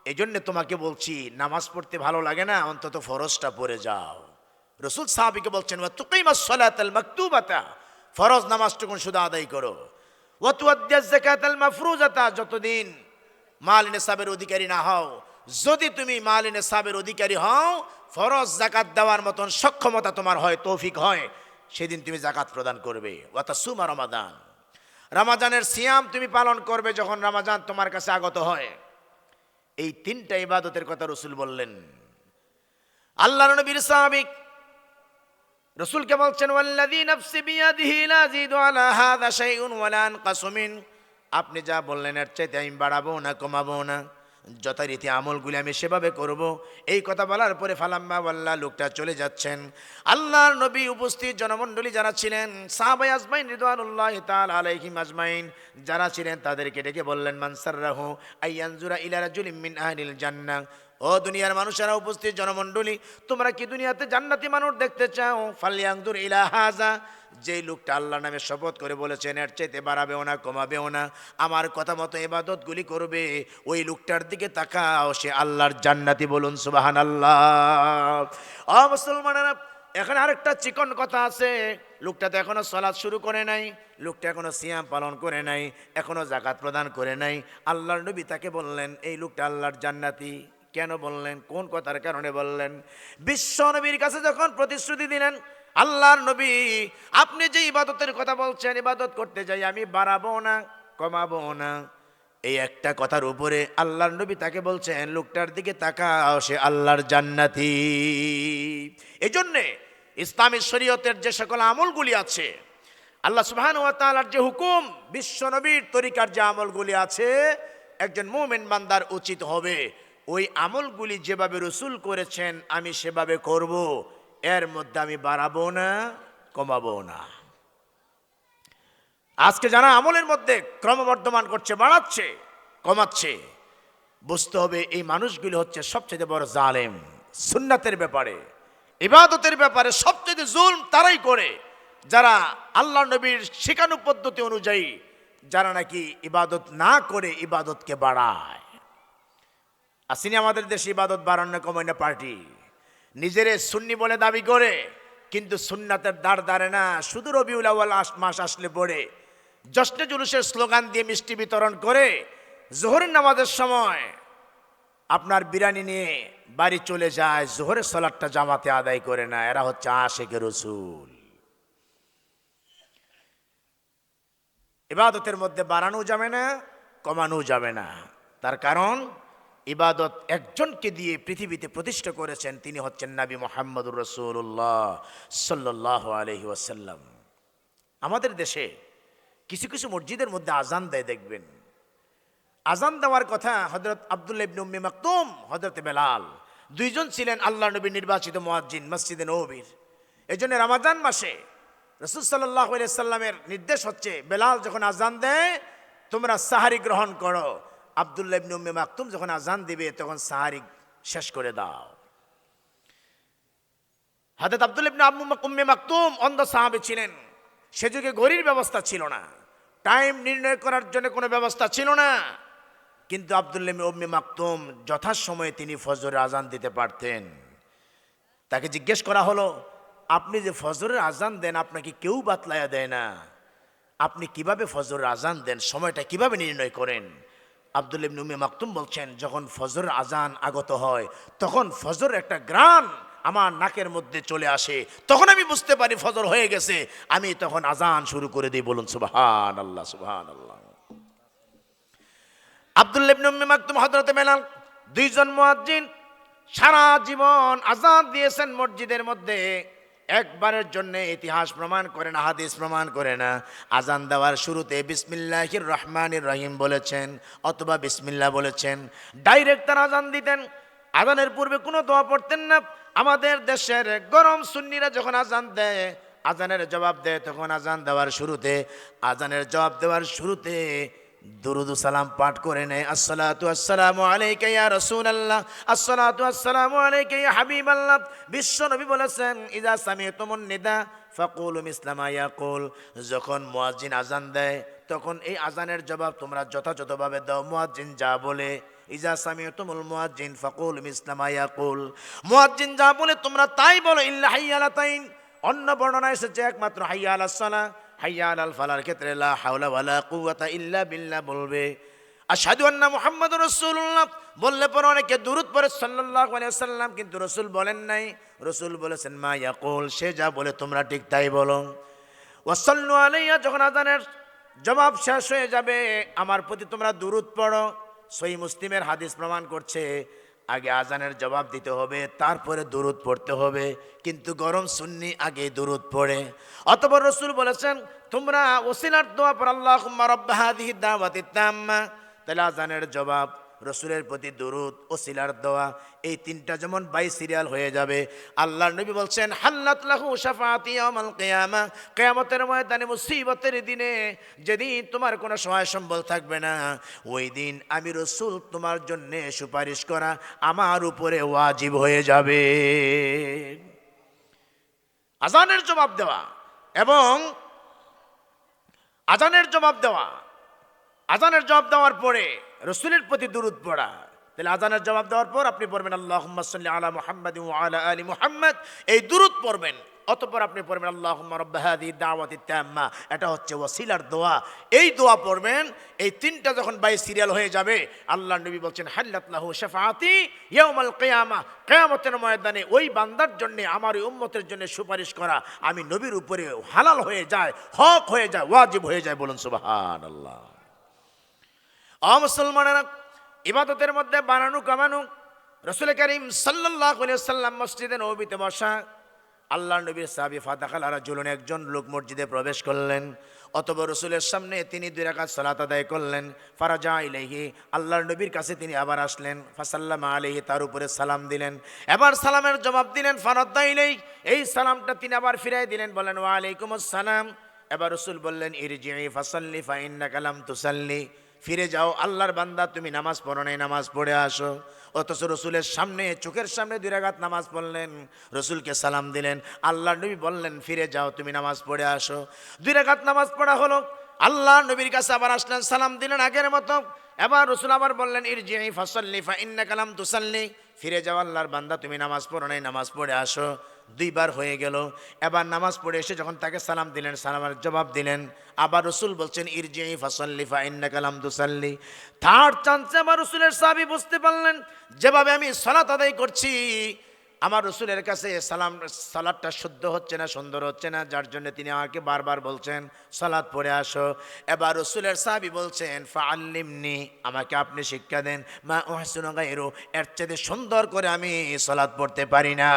এই জন্য তোমাকে বলছি, নামাজ পড়তে ভালো লাগে না, অন্তত ফরজটা পড়ে যাও। রাসূল সাহাবীকে বলছেন, ওয়া তুকিমাস সালাতাল মাকতুবাতা, ফরজ নামাজটুকু শুধু আদায় করো, ওয়া তুআদ্দিয়াজ যাকাতাল মাফরুজাতা, যতদিন মাল নিসাবের অধিকারী না হও, যদি তুমি মাল নিসাবের অধিকারী হও, ফরজ যাকাত দেওয়ার মতন সক্ষমতা তোমার হয়, তৌফিক হয়, সেদিন তুমি যাকাত প্রদান করবে। ওয়া তাসুমা রমাদান, রমাজানের সিয়াম তুমি পালন করবে যখন রমাজান তোমার কাছে আগত হয়। এই 3টা ইবাদতের কথা রাসূল বললেন। আল্লাহর নবীর সাহাবী রাসূলকে বলছেন, ওয়াল্লাযী নাফসি বিয়াদিহি লা আযীদু আলা হাযা শাইউন ওয়া লা আনকাসু মিন, আপনি যা বললেন এর চাইতে আমি বাড়াবো না কমাবো না, যথারীতি আমলগুলি আমি সেভাবে করব। এই কথা বলার পরে ফালাম্মা ওয়াল্লা, লোকটা চলে যাচ্ছেন। আল্লাহর নবী উপস্থিত জনমণ্ডলী যারা ছিলেন, সাহাবায়ে আজমাইন রিদওয়ানুল্লাহি তাআলা আলাইহিম আজমাইন যারা ছিলেন, তাদেরকে ডেকে বললেন, মান সাররাহু আইয়ানজুরা ইলা রাজুলিন মিন আহলিল জান্নাহ, ও দুনিয়ার মানুষেরা, উপস্থিত জনমণ্ডলী, তোমরা কি দুনিয়াতে জান্নাতি মানুষ দেখতে চাও? ফালইয়ানজুর ইলা হাযা, যেই লোকটা আল্লাহর নামে শপথ করে বলেছেন এর চাইতে বাড়াবেও না কমাবেও না, আমার কথা মতো ইবাদতগুলি করবে, ওই লোকটার দিকে তাকাও, সে আল্লাহর জান্নাতি। বলুন সুবহানাল্লাহ। ও মুসলমানেরা, এখানে আরেকটা চিকন কথা আছে, লোকটা তো এখনো সালাত শুরু করে নাই, লোকটা এখনো সিয়াম পালন করে নাই, এখনো যাকাত প্রদান করে নাই। আল্লাহর নবী তাকে বললেন, এই লোকটা আল্লাহর জান্নাতি। কেন বললেন? কোন কথার কারণে বললেন? বিশ্ব নবীর কাছে যখন প্রতিশ্রুতি দিলেন, আল্লাহর নবী, আপনি যে ইবাদতের কথা বলছেন, ইবাদত করতে যাই আমি বাড়াবো না কমাবো না, এই একটা কথার উপরে আল্লাহর নবী তাকে বলছেন, লোকটার দিকে তাকাও, সে আল্লাহর জান্নাতি। এই জন্যে ইসলামী শরীয়তের যে সকল আমলগুলি আছে, আল্লাহ সুবহানাহু ওয়া তাআলার যে হুকুম, বিশ্ব নবীর তরিকার যে আমলগুলি আছে, একজন মুমিন বান্দার উচিত হবে ওই আমলগুলি যেভাবে রসুল করেছেন আমি সেভাবে করব, এর মধ্যে আমি বাড়াবো না, কমাবো না। আজকে যারা আমলের মধ্যে ক্রমবর্ধমান করছে, বাড়াচ্ছে, কমাচ্ছে, বুঝতে হবে এই মানুষগুলি হচ্ছে সবচেয়ে বড় জালেম। সুন্নাতের ব্যাপারে, ইবাদতের ব্যাপারে সবচেয়ে জুলম তারাই করে যারা আল্লাহ নবীর শেখানো পদ্ধতি অনুযায়ী, যারা নাকি ইবাদত না করে ইবাদতকে বাড়ায়। আসেনি আমাদের দেশে ইবাদত বাড়ানো কমানো পার্টি, নিজেরে সুন্নি বলে দাবি করে, কিন্তু সুন্নাতের দাঁড় দাঁড়ে না। শুধু রবিউল আউয়াল মাস আসলে পড়ে জশ্নে জুলুসের স্লোগান দিয়ে মিষ্টি বিতরণ করে, জোহরের নামাজের সময় আপনার বিরিয়ানি নিয়ে বাড়ি চলে যায়, জোহরের সালাতটা জামাতে আদায় করে না। এরা হচ্ছে আশিকে রসুল। ইবাদতের মধ্যে বাড়ানো যাবে না, কমানো যাবে না। তার কারণ ইবাদত একজনকে দিয়ে পৃথিবীতে প্রতিষ্ঠা করেছেন, তিনি হচ্ছেন নবী মুহাম্মদুর রাসূলুল্লাহ সাল্লাল্লাহু আলাইহি ওয়াসাল্লাম। আমাদের দেশে কিছু কিছু মসজিদের মধ্যে আজান দেয়, দেখবেন আজান দেওয়ার কথা হযরত আব্দুল্লাহ ইবনে উম্মে মাকতুম, হযরত বেলাল, দুইজন ছিলেন আল্লাহ নবীর নির্বাচিত মুয়াজ্জিন মসজিদে নববীর। এজন্য রমজান মাসে রাসূল সাল্লাল্লাহু আলাইহি সাল্লামের নির্দেশ হচ্ছে, বেলাল যখন আজান দেয় তোমরা সাহারি গ্রহণ করো, আব্দুল্লাহ ইবনে উম্মে মাকতুম যখন আজান দিবে তখন সাহারি শেষ করে দাও। হযরত আব্দুল্লাহ ইবনে উম্মে মাকতুম অন্ধ সাহাবী ছিলেন। সে যুগে ঘড়ির ব্যবস্থা ছিল না, টাইম নির্ণয় করার জন্য কোনো ব্যবস্থা ছিল না, কিন্তু আব্দুল্লাহ ইবনে উম্মে মাকতুম যথাসময়ে তিনি ফজরের আজান দিতে পারতেন। তাকে জিজ্ঞেস করা হলো, আপনি যে ফজরের আজান দেন আপনাকে কেউ বাতলায়া দেয় না, আপনি কিভাবে ফজরের আজান দেন, সময়টা কিভাবে নির্ণয় করেন? আব্দুল্লাহ ইবনে উম্মে মাকতুম বলছেন, যখন ফজরের আজান আগত হয় তখন ফজরের একটা গ্রান আমার নাকের মধ্যে চলে আসে, তখন আমি বুঝতে পারি ফজর হয়ে গেছে, আমি তখন আজান শুরু করে দিই। বলুন সুবহানাল্লাহ, সুবহানাল্লাহ। আব্দুল্লাহ ইবনে উম্মে মাকতুম, হযরত বেলাল, দুইজন মুয়াজ্জিন সারা জীবন আজান দিয়েছেন মসজিদের মধ্যে। একবারের জন্য ইতিহাস প্রমাণ করে না, হাদিস প্রমাণ করে না আজান দেওয়ার শুরুতে বিসমিল্লাহির রহমানির রহিম বলেছেন অথবা বিসমিল্লাহ বলেছেন। ডাইরেক্ট তারা আজান দিতেন, আজানের পূর্বে কোনো দোয়া পড়তেন না। আমাদের দেশের গরম সুন্নিরা যখন আজান দেয়, আজানের জবাব দেয়, তখন আজান দেওয়ার শুরুতে, আজানের জবাব দেওয়ার শুরুতে দুরুদ ও সালাম পাঠ করে নেয়। আসসালাতু আসসালামু আলাইকা ইয়া রাসূলুল্লাহ, আসসালাতু আসসালামু আলাইকা ইয়া হাবিবাল্লাহ। বিশ্ব নবী বলেছেন, ইযা সামি'তুমুন নিদা ফাকুলু মিসলা মা ইয়াকুল। যখন মুয়াজ্জিন আজান দেয় তখন এই আজানের জবাব তোমরা যথাযথভাবে দাও, মুয়াজ্জিন যা বলে। ইযা সামি'তুমুল মুয়াজ্জিন ফাকুলু মিসলা মা ইয়াকুল। মুয়াজ্জিন যা বলে তোমরা তাই বলো। ইল্লা হাইয়া আলাতাইন, অন্য বর্ণনা এসেছে একমাত্র হাইয়া আলাস সালাহ, হাইয়া আলাল ফালার ক্ষেত্রে লা হাওলা ওয়ালা কুওয়াতা ইল্লা বিল্লাহ বলবে। আশহাদু আন্না মুহাম্মাদুর রাসূলুল্লাহ বললে পরে অনেকে দুরূদ পড়ে সাল্লাল্লাহু আলাইহি ওয়াসাল্লাম, কিন্তু রাসূল বলেন নাই। রাসূল বলেছেন মা ইয়াকুল, সে যা বলে তোমরা ঠিক তাই বলো। ওয়াসাল্লু আলাইয়া, যখন আযানের জবাব শেষ হয়ে যাবে আমার প্রতি তোমরা দুরূদ পড়ো। সহিহ মুসলিমের হাদিস প্রমাণ করছে আগে আজানের জবাব দিতে হবে, তারপরে দুরূদ পড়তে হবে, কিন্তু গরম সুন্নি আগে দুরূদ পড়ে। অতঃপর রাসূল বলেছেন তোমরা ওসিলার দোয়া পড়ো, আল্লাহুম্মা রাব্ব হাযিহি দাওয়াতিত তাম্মা। তাহলে আজানের জবাব, রাসূলের প্রতি দুরূদ, ওসিলার দোয়া, এই তিনটা যেমন বাই সিরিয়াল হয়ে যাবে। আল্লাহর নবী বলছেন হাল্লাত লাহু শাফাআতি ইয়াউমাল কিয়ামা, কিয়ামতের ময়দানে মুসিবতের দিনে, যেদিন তোমার কোনো সহায় সম্বল থাকবে না, ওই দিন আমি রাসূল তোমার জন্য সুপারিশ করা আমার উপরে ওয়াজিব হয়ে যাবে। আজানের জবাব দেওয়া এবং আজানের জবাব দেওয়া, আজানের জবাব দেওয়ার পরে রাসূলের প্রতি দুরূদ পড়া। তাহলে আজানের জবাব দেওয়ার পর আপনি পড়বেন আল্লাহুম্মা সাল্লি আলা মুহাম্মাদিন ওয়া আলা আলি মুহাম্মাদ, এই দুরূদ পড়বেন। অতঃপর আপনি পড়বেন আল্লাহুম্মা রাব্ব হাযিহি দাওয়াতিত তাম্মা, এটা হচ্ছে ওসিলার দোয়া। এই দোয়া পড়বেন। এই তিনটা যখন বাই সিরিয়াল হয়ে যাবে, আল্লাহর নবী বলছেন হাল্লাত লাহু শাফাআতি ইয়াউমাল কিয়ামা, কিয়ামতের ময়দানে ওই বান্দার জন্য, আমার এই উম্মতের জন্য সুপারিশ করা আমি নবীর উপরে হালাল হয়ে যায়, হক হয়ে যায়, ওয়াজিব হয়ে যায়। বলুন সুবহানাল্লাহ। মুসলমানেরা, ইবাদতের মধ্যে বানানো কমানো। রাসূল করিম সাল্লাল্লাহু আলাইহি ওয়াসাল্লাম মসজিদে নববীতে বসা, আল্লাহ নবীর সাহাবী ফাদাখাল রাজুলুন, একজন লোক মসজিদে প্রবেশ করলেন। অতঃপর রাসূলের সামনে তিনি 2 রাকাত সালাত আদায় করলেন। ফারাজা ইলাইহি, আল্লাহর নবীর কাছে তিনি আবার আসলেন। ফাসাল্লামা আলাইহি, তার উপরে সালাম দিলেন। এবার সালামের জবাব দিলেন। ফারাদ্দা ইলাইহি, এই সালামটা তিনি আবার ফিরাই দিলেন, বলেন ওয়া আলাইকুমুস সালাম। এবার রাসূল বললেন ইরজিই ফাসাল্লি ফা ইন্নাকা লাম তুসাল্লি, ফিরে যাও, আল্লাহর বান্দা তুমি নামাজ পড়ো নাই, নামাজ পড়ে আসো। অথচ রসুলের সামনে, চোখের সামনে 2 রাকাত নামাজ পড়লেন, রসুলকে সালাম দিলেন। আল্লাহ নবী বললেন ফিরে যাও, তুমি নামাজ পড়ে আসো। 2 রাকাত নামাজ পড়া হলো। আল্লাহ নবীর কাছে আবার আসলেন, সালাম দিলেন আগের মতো। এবার রসুল আবার বললেন ইরজিই ফাসাল্লি ফা ইন্নাকা লাম তুসাল্লি, ফিরে যাও, আল্লাহর বান্দা তুমি নামাজ পড়ো নাই, নামাজ পড়ে আসো। 2 বার হয়ে গেল। এবার নামাজ পড়ে এসে যখন তাকে সালাম দিলেন, সালামের জবাব দিলেন। আবার রসুল বলছেন ইরজিই ফাসাল্লি ফা ইন্নাকা লাম তুসাল্লি। থার্ড চান্সে আবার রসুলের সাহাবী বুঝতে পারলেন যেভাবে আমি সালাত আদায় করছি, আমার রসুলের কাছে সালাতটা শুদ্ধ হচ্ছে না, সুন্দর হচ্ছে না, যার জন্য তিনি আমাকে বারবার বলছেন সালাত পড়ে আসো। এবার রসুলের সাহাবী বলছেন ফাআল্লিমনি, আমাকে আপনি শিক্ষা দেন, মা উহসিনু গায়রু, এর চেয়ে সুন্দর করে আমি সালাত পড়তে পারি না,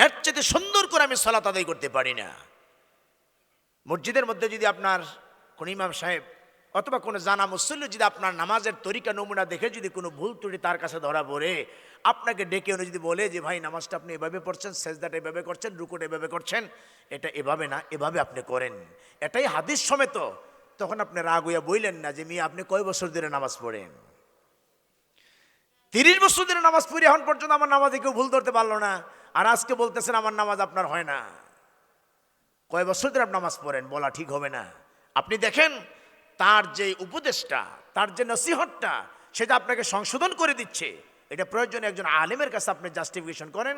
এর চেয়ে সুন্দর করে আমি সালাত আদায় করতে পারি না। মসজিদের মধ্যে যদি আপনার কোন ইমাম সাহেব অথবা কোনো জানা মুসল্লি যদি আপনার নামাজের তরিকা নমুনা দেখে যদি কোনো ভুল ত্রুটি তার কাছে ধরা পড়ে, আপনাকে ডেকে উনি যদি বলে যে ভাই নামাজটা আপনি এভাবে পড়ছেন, সেজদাটা এভাবে করছেন, রুকুটা এভাবে করছেন, এটা এভাবে না, এভাবে আপনি করেন, এটাই হাদিস সমেত, তখন আপনি রাগ হইয়া বইলেন না যে মিয়া আপনি কয় বছর ধরে নামাজ পড়েন? 30 বছর ধরে নামাজ পড়ি, এখন পর্যন্ত আমার নামাজে কেউ ভুল ধরতে পারলো না, আর আজকে বলতেছেন আমার নামাজ আপনার হয় না। কয় বছর ধরে আপনি নামাজ পড়েন বলা ঠিক হবে না। আপনি দেখেন তার যে উপদেশটা, তার যে নসিহতটা, সেটা আপনাকে সংশোধন করে দিচ্ছে। এটা প্রয়োজনে একজন আলেমের কাছে আপনি জাস্টিফিকেশন করেন।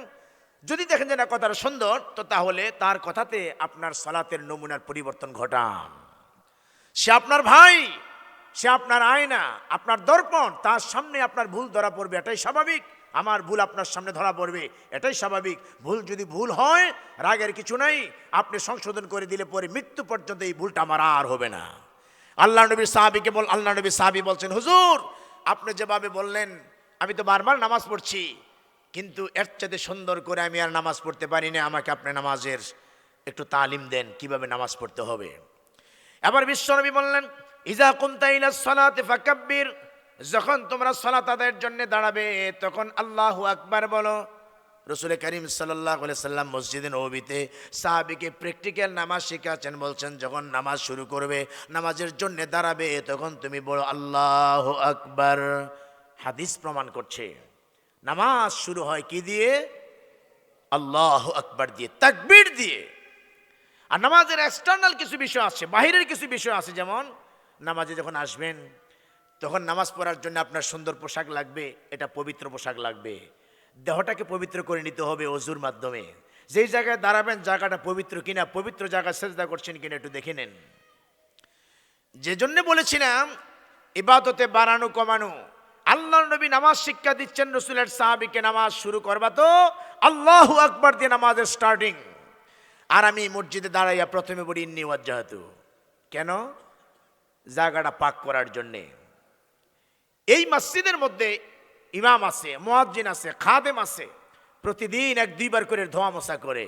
যদি দেখেন যে না কথাটা সুন্দর, তো তাহলে তার কথাতে আপনার সালাতের নমুনার পরিবর্তন ঘটান। সে আপনার ভাই, সে আপনার আয়না, আপনার দর্পণ, তার সামনে আপনার ভুল ধরা পড়বে, এটাই স্বাভাবিক। আমার ভুল আপনার সামনে ধরা পড়বে, এটাই স্বাভাবিক। ভুল যদি ভুল হয়, রাগের কিছু নাই, আপনি সংশোধন করে দিলে পরে মৃত্যু পর্যন্ত এই ভুলটা আমার আর হবে না। আল্লাহ নবীর সাহাবী বলছেন হুজুর আপনি যেভাবে বললেন আমি তো বারবার নামাজ পড়ছি, কিন্তু এর চাইতে সুন্দর করে আমি আর নামাজ পড়তে পারি না, আমাকে আপনি নামাজের একটু তালিম দেন কিভাবে নামাজ পড়তে হবে। এবার বিশ্বনবী বললেন ইজা কুনতা ইলাস সালাতি ফাকাব্বির, যখন তোমরা সালাত আদায়ের জন্য দাঁড়াবে তখন আল্লাহু আকবার বলো। রসুল করিম সাল্লাল্লাহু আলাইহি সাল্লাম মসজিদে নববীতে সাহাবীকে প্র্যাকটিক্যাল নামাজ শিখাচ্ছেন, বলছেন যখন নামাজ শুরু করবে, নামাজের জন্য দাঁড়াবে, তখন তুমি বলো আল্লাহু আকবার। হাদিস প্রমাণ করছে নামাজ শুরু হয় কি দিয়ে? আল্লাহু আকবার দিয়ে, তাকবীর দিয়ে। আর নামাজের এক্সটার্নাল কিছু বিষয় আছে, বাহিরের কিছু বিষয় আছে, যেমন নামাজে যখন আসবেন তখন নামাজ পড়ার জন্য আপনার সুন্দর পোশাক লাগবে, এটা পবিত্র পোশাক লাগবে। দেহটাকে পবিত্র করে নিতে হবে অজুর মাধ্যমে। যেই জায়গায় দাঁড়াবেন জায়গাটা পবিত্র কিনা, পবিত্র জায়গায় সেজদা করছেন কিনা একটু দেখে নেন। যে জন্য বলেছিলাম ইবাদতে বাড়ানো কমানো। আল্লাহর নবী নামাজ শিক্ষা দিচ্ছেন রসুলের সাহাবীকে, নামাজ শুরু করবা তো আল্লাহু আকবার দিয়ে নামাজের স্টার্টিং। আর আমি মসজিদে দাঁড়াইয়া প্রথমে বলি ইন্নী ওয়াজ্জাহাতু, কেন? জায়গাটা পাক করার জন্যে। এই মসজিদের মধ্যে ইমাম আছে, মুয়াজ্জিন আছে, খাদেম আছে, প্রতিদিন 1-2 বার করে ধোয়া মোছা করে।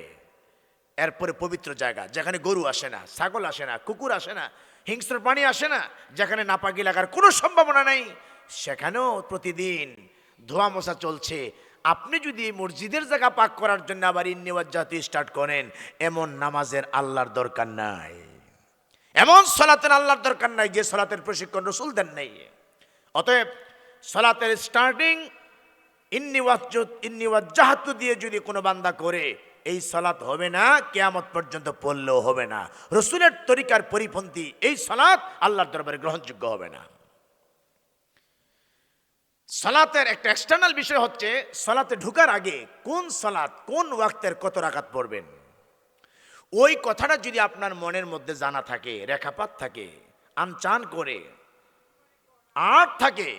এরপরে পবিত্র জায়গা যেখানে গরু আসে না, ছাগল আসে না, কুকুর আসে না, হিংস্র প্রাণী আসে না, যেখানে নাপাকি লাগার কোনো সম্ভাবনা নেই, সেখানেও প্রতিদিন ধোয়া মোছা চলছে। আপনি যদি মসজিদের জায়গা পাক করার জন্য আবার ইন্নী ওয়াজ্জাহাতু স্টার্ট করেন, এমন নামাজের আল্লাহর দরকার নাই, এমন সালাতের আল্লাহর দরকার নাই যে সালাতের প্রশিক্ষণ রাসূল দেন নাই। অতএব সালাতের স্টার্টিং ইন্নী ওয়াজ্জাহাতু দিয়ে যদি কোনো বান্দা করে, এই সালাত হবে না, কিয়ামত পর্যন্ত পড়লেও হবে না। রাসূলের তরিকার পরিপন্থী এই সালাত আল্লাহর দরবারে গ্রহণযোগ্য হবে না। সালাতের একটা এক্সটার্নাল বিষয় হচ্ছে সালাতে ঢোকার আগে কোন সালাত কোন ওয়াক্তের কত রাকাত পড়বেন, ওই কথাটা যদি আপনার মনের মধ্যে জানা থাকে, রেখাপাত থাকে, আনচান করে আর্ট থাকে,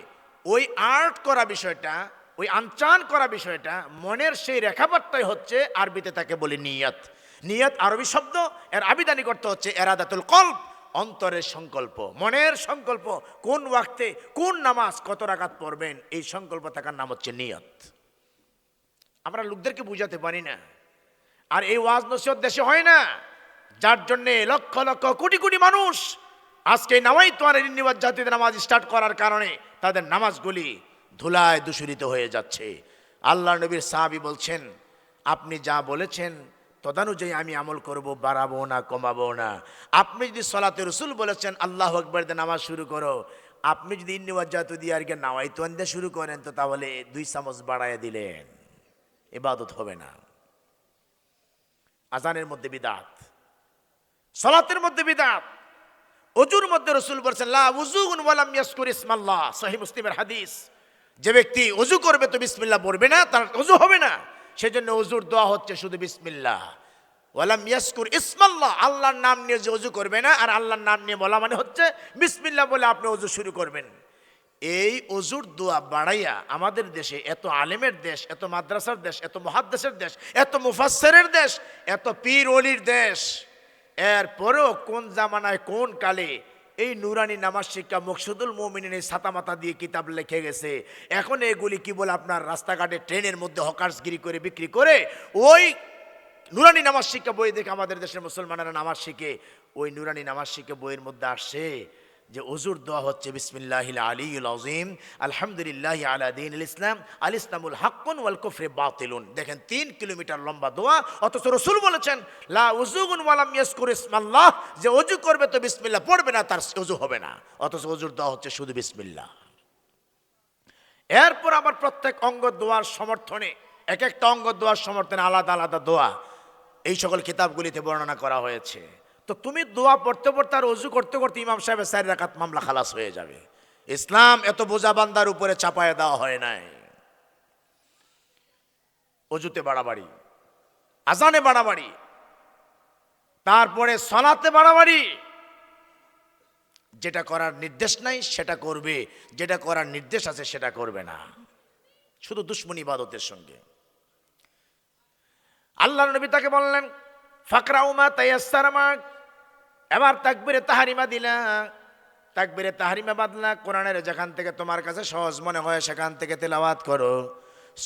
ওই আর্ট করা বিষয়টা, ওই আনচান করা বিষয়টা, মনের সেই রেখাপাতটাই হচ্ছে আরবিতে তাকে বলি নিয়ত। নিয়ত আরবি শব্দ, এর আবিধানিক অর্থ হচ্ছে এরাদাতুল কলব, অন্তরের সংকল্প, মনের সংকল্প। কোন ওয়াক্তে কোন নামাজ কত রাকাত পড়বেন, এই সংকল্প থাকার নাম হচ্ছে নিয়ত। আমরা লোকদেরকে বুঝাতে পারি না আর এই ওয়াজ নসিহত দেশে হয় না, যার জন্য লক্ষ লক্ষ কোটি কোটি মানুষ আজকে নামাইতু আলাইহিন নিওয়াজ জাতীয় নামাজ স্টার্ট করার কারণে তাদের নামাজগুলি ধুলায় দূষিত হয়ে যাচ্ছে। আল্লাহ নবীর সাহাবী বলছেন, আপনি যা বলেছেন তদানুযায়ী আমি আমল করব, বাড়াবো না, কমাবো না। আপনি যদি সলাতে রসুল বলেছেন আল্লাহু আকবার দিয়ে নামাজ শুরু করো, আপনি যদি ইন্নিওয়াজ জাতীয় দিয়ে আর কি নামাইতু দিয়ে শুরু করেন, তো তাহলে 2 চামচ বাড়াইয়া দিলেন, ইবাদত হবে না। আজানের মধ্যে বিদআত, সালাতের মধ্যে বিদআত, ওযুর মধ্যে রাসূল বলেছেন লা উযুন ওয়া লাম ইয়াজকুর ইসমাল্লাহ, সহিহ মুসলিমের হাদিস। যে ব্যক্তি ওযু করবে তো বিসমিল্লাহ পড়বে না, তার ওযু হবে না। সেজন্য ওযুর দোয়া হচ্ছে শুধু বিসমিল্লাহ, ওয়া লাম ইয়াজকুর ইসমাল্লাহ, আল্লাহর নাম নিয়ে যে ওযু করবে না, আর আল্লাহর নাম নিয়ে বলা মানে হচ্ছে বিসমিল্লাহ বলে আপনি ওযু শুরু করবেন। এই ওযুর দোয়া বাড়াইয়া আমাদের দেশে এত আলেমের দেশ, এত মাদ্রাসার দেশ, এত মুহাদ্দিসের দেশ, এত মুফাসসিরের দেশ, এত পীর ওলির দেশ, এরপরেও কোন জামানায় কোন কালে এই নুরানি নামাজ শিক্ষা মকসুদুল মুমিনিন ছাতা মাতা দিয়ে কিতাব লিখে গেছে। এখন এগুলি কি বলে আপনার রাস্তাঘাটে ট্রেনের মধ্যে হকার্সগিরি করে বিক্রি করে ওই নুরানি নামাজ শিক্ষা বই দেখে আমাদের দেশের মুসলমানেরা নামাজ শিখে। ওই নুরানি নামাজ শিক্ষা বইয়ের মধ্যে আসছে যে ওযুর দোয়া হচ্ছে বিসমিল্লাহিল আলিয়্যিল আযীম আলহামদুলিল্লাহি আলা দীনিল ইসলাম আল ইসলামুল হাক্কুন ওয়াল কুফরু বাতিলুন। দেখেন 3 কিলোমিটার লম্বা দোয়া, অথচ রাসূল বলেছেন লা উযুগুন ওয়া লাম ইয়াজকুর ইসমাল্লাহ, যে ওযু করবে তো বিসমিল্লাহ পড়বে না, তার ওযু হবে না। অথচ ওযুর দোয়া হচ্ছে শুধু বিসমিল্লাহ। এরপর আবার প্রত্যেক অঙ্গ দোয়ার সমর্থনে, এক একটা অঙ্গ দোয়ার সমর্থনে আলাদা আলাদা দোয়া এই সকল কিতাবগুলিতে বর্ণনা করা হয়েছে। তো তুমি দোয়া পড়তে পড়তে আর ওযু করতে করতে ইমাম সাহেবের 4 রাকাত মামলা খালাস হয়ে যাবে। ইসলাম এত বোঝা বান্দার উপরে চাপায় দেওয়া হয় নাই। ওযুতে বাড়াবাড়ি, আজানে বাড়াবাড়ি, তারপরে সালাতে বাড়াবাড়ি। যেটা করার নির্দেশ নাই সেটা করবে, যেটা করার নির্দেশ আছে সেটা করবে না, শুধু দুশমনী ইবাদতের সঙ্গে। আল্লাহর নবী তাকে বললেন ফাকরাউ মা তায়াসসারা মাক, এবার তাকবীরে তাহরিমা দিলা, তাকবীরে তাহরিমা বাদলা, কোরআনের যেখান থেকে তোমার কাছে সহজ মনে হয় সেখান থেকে তেলাওয়াত করো।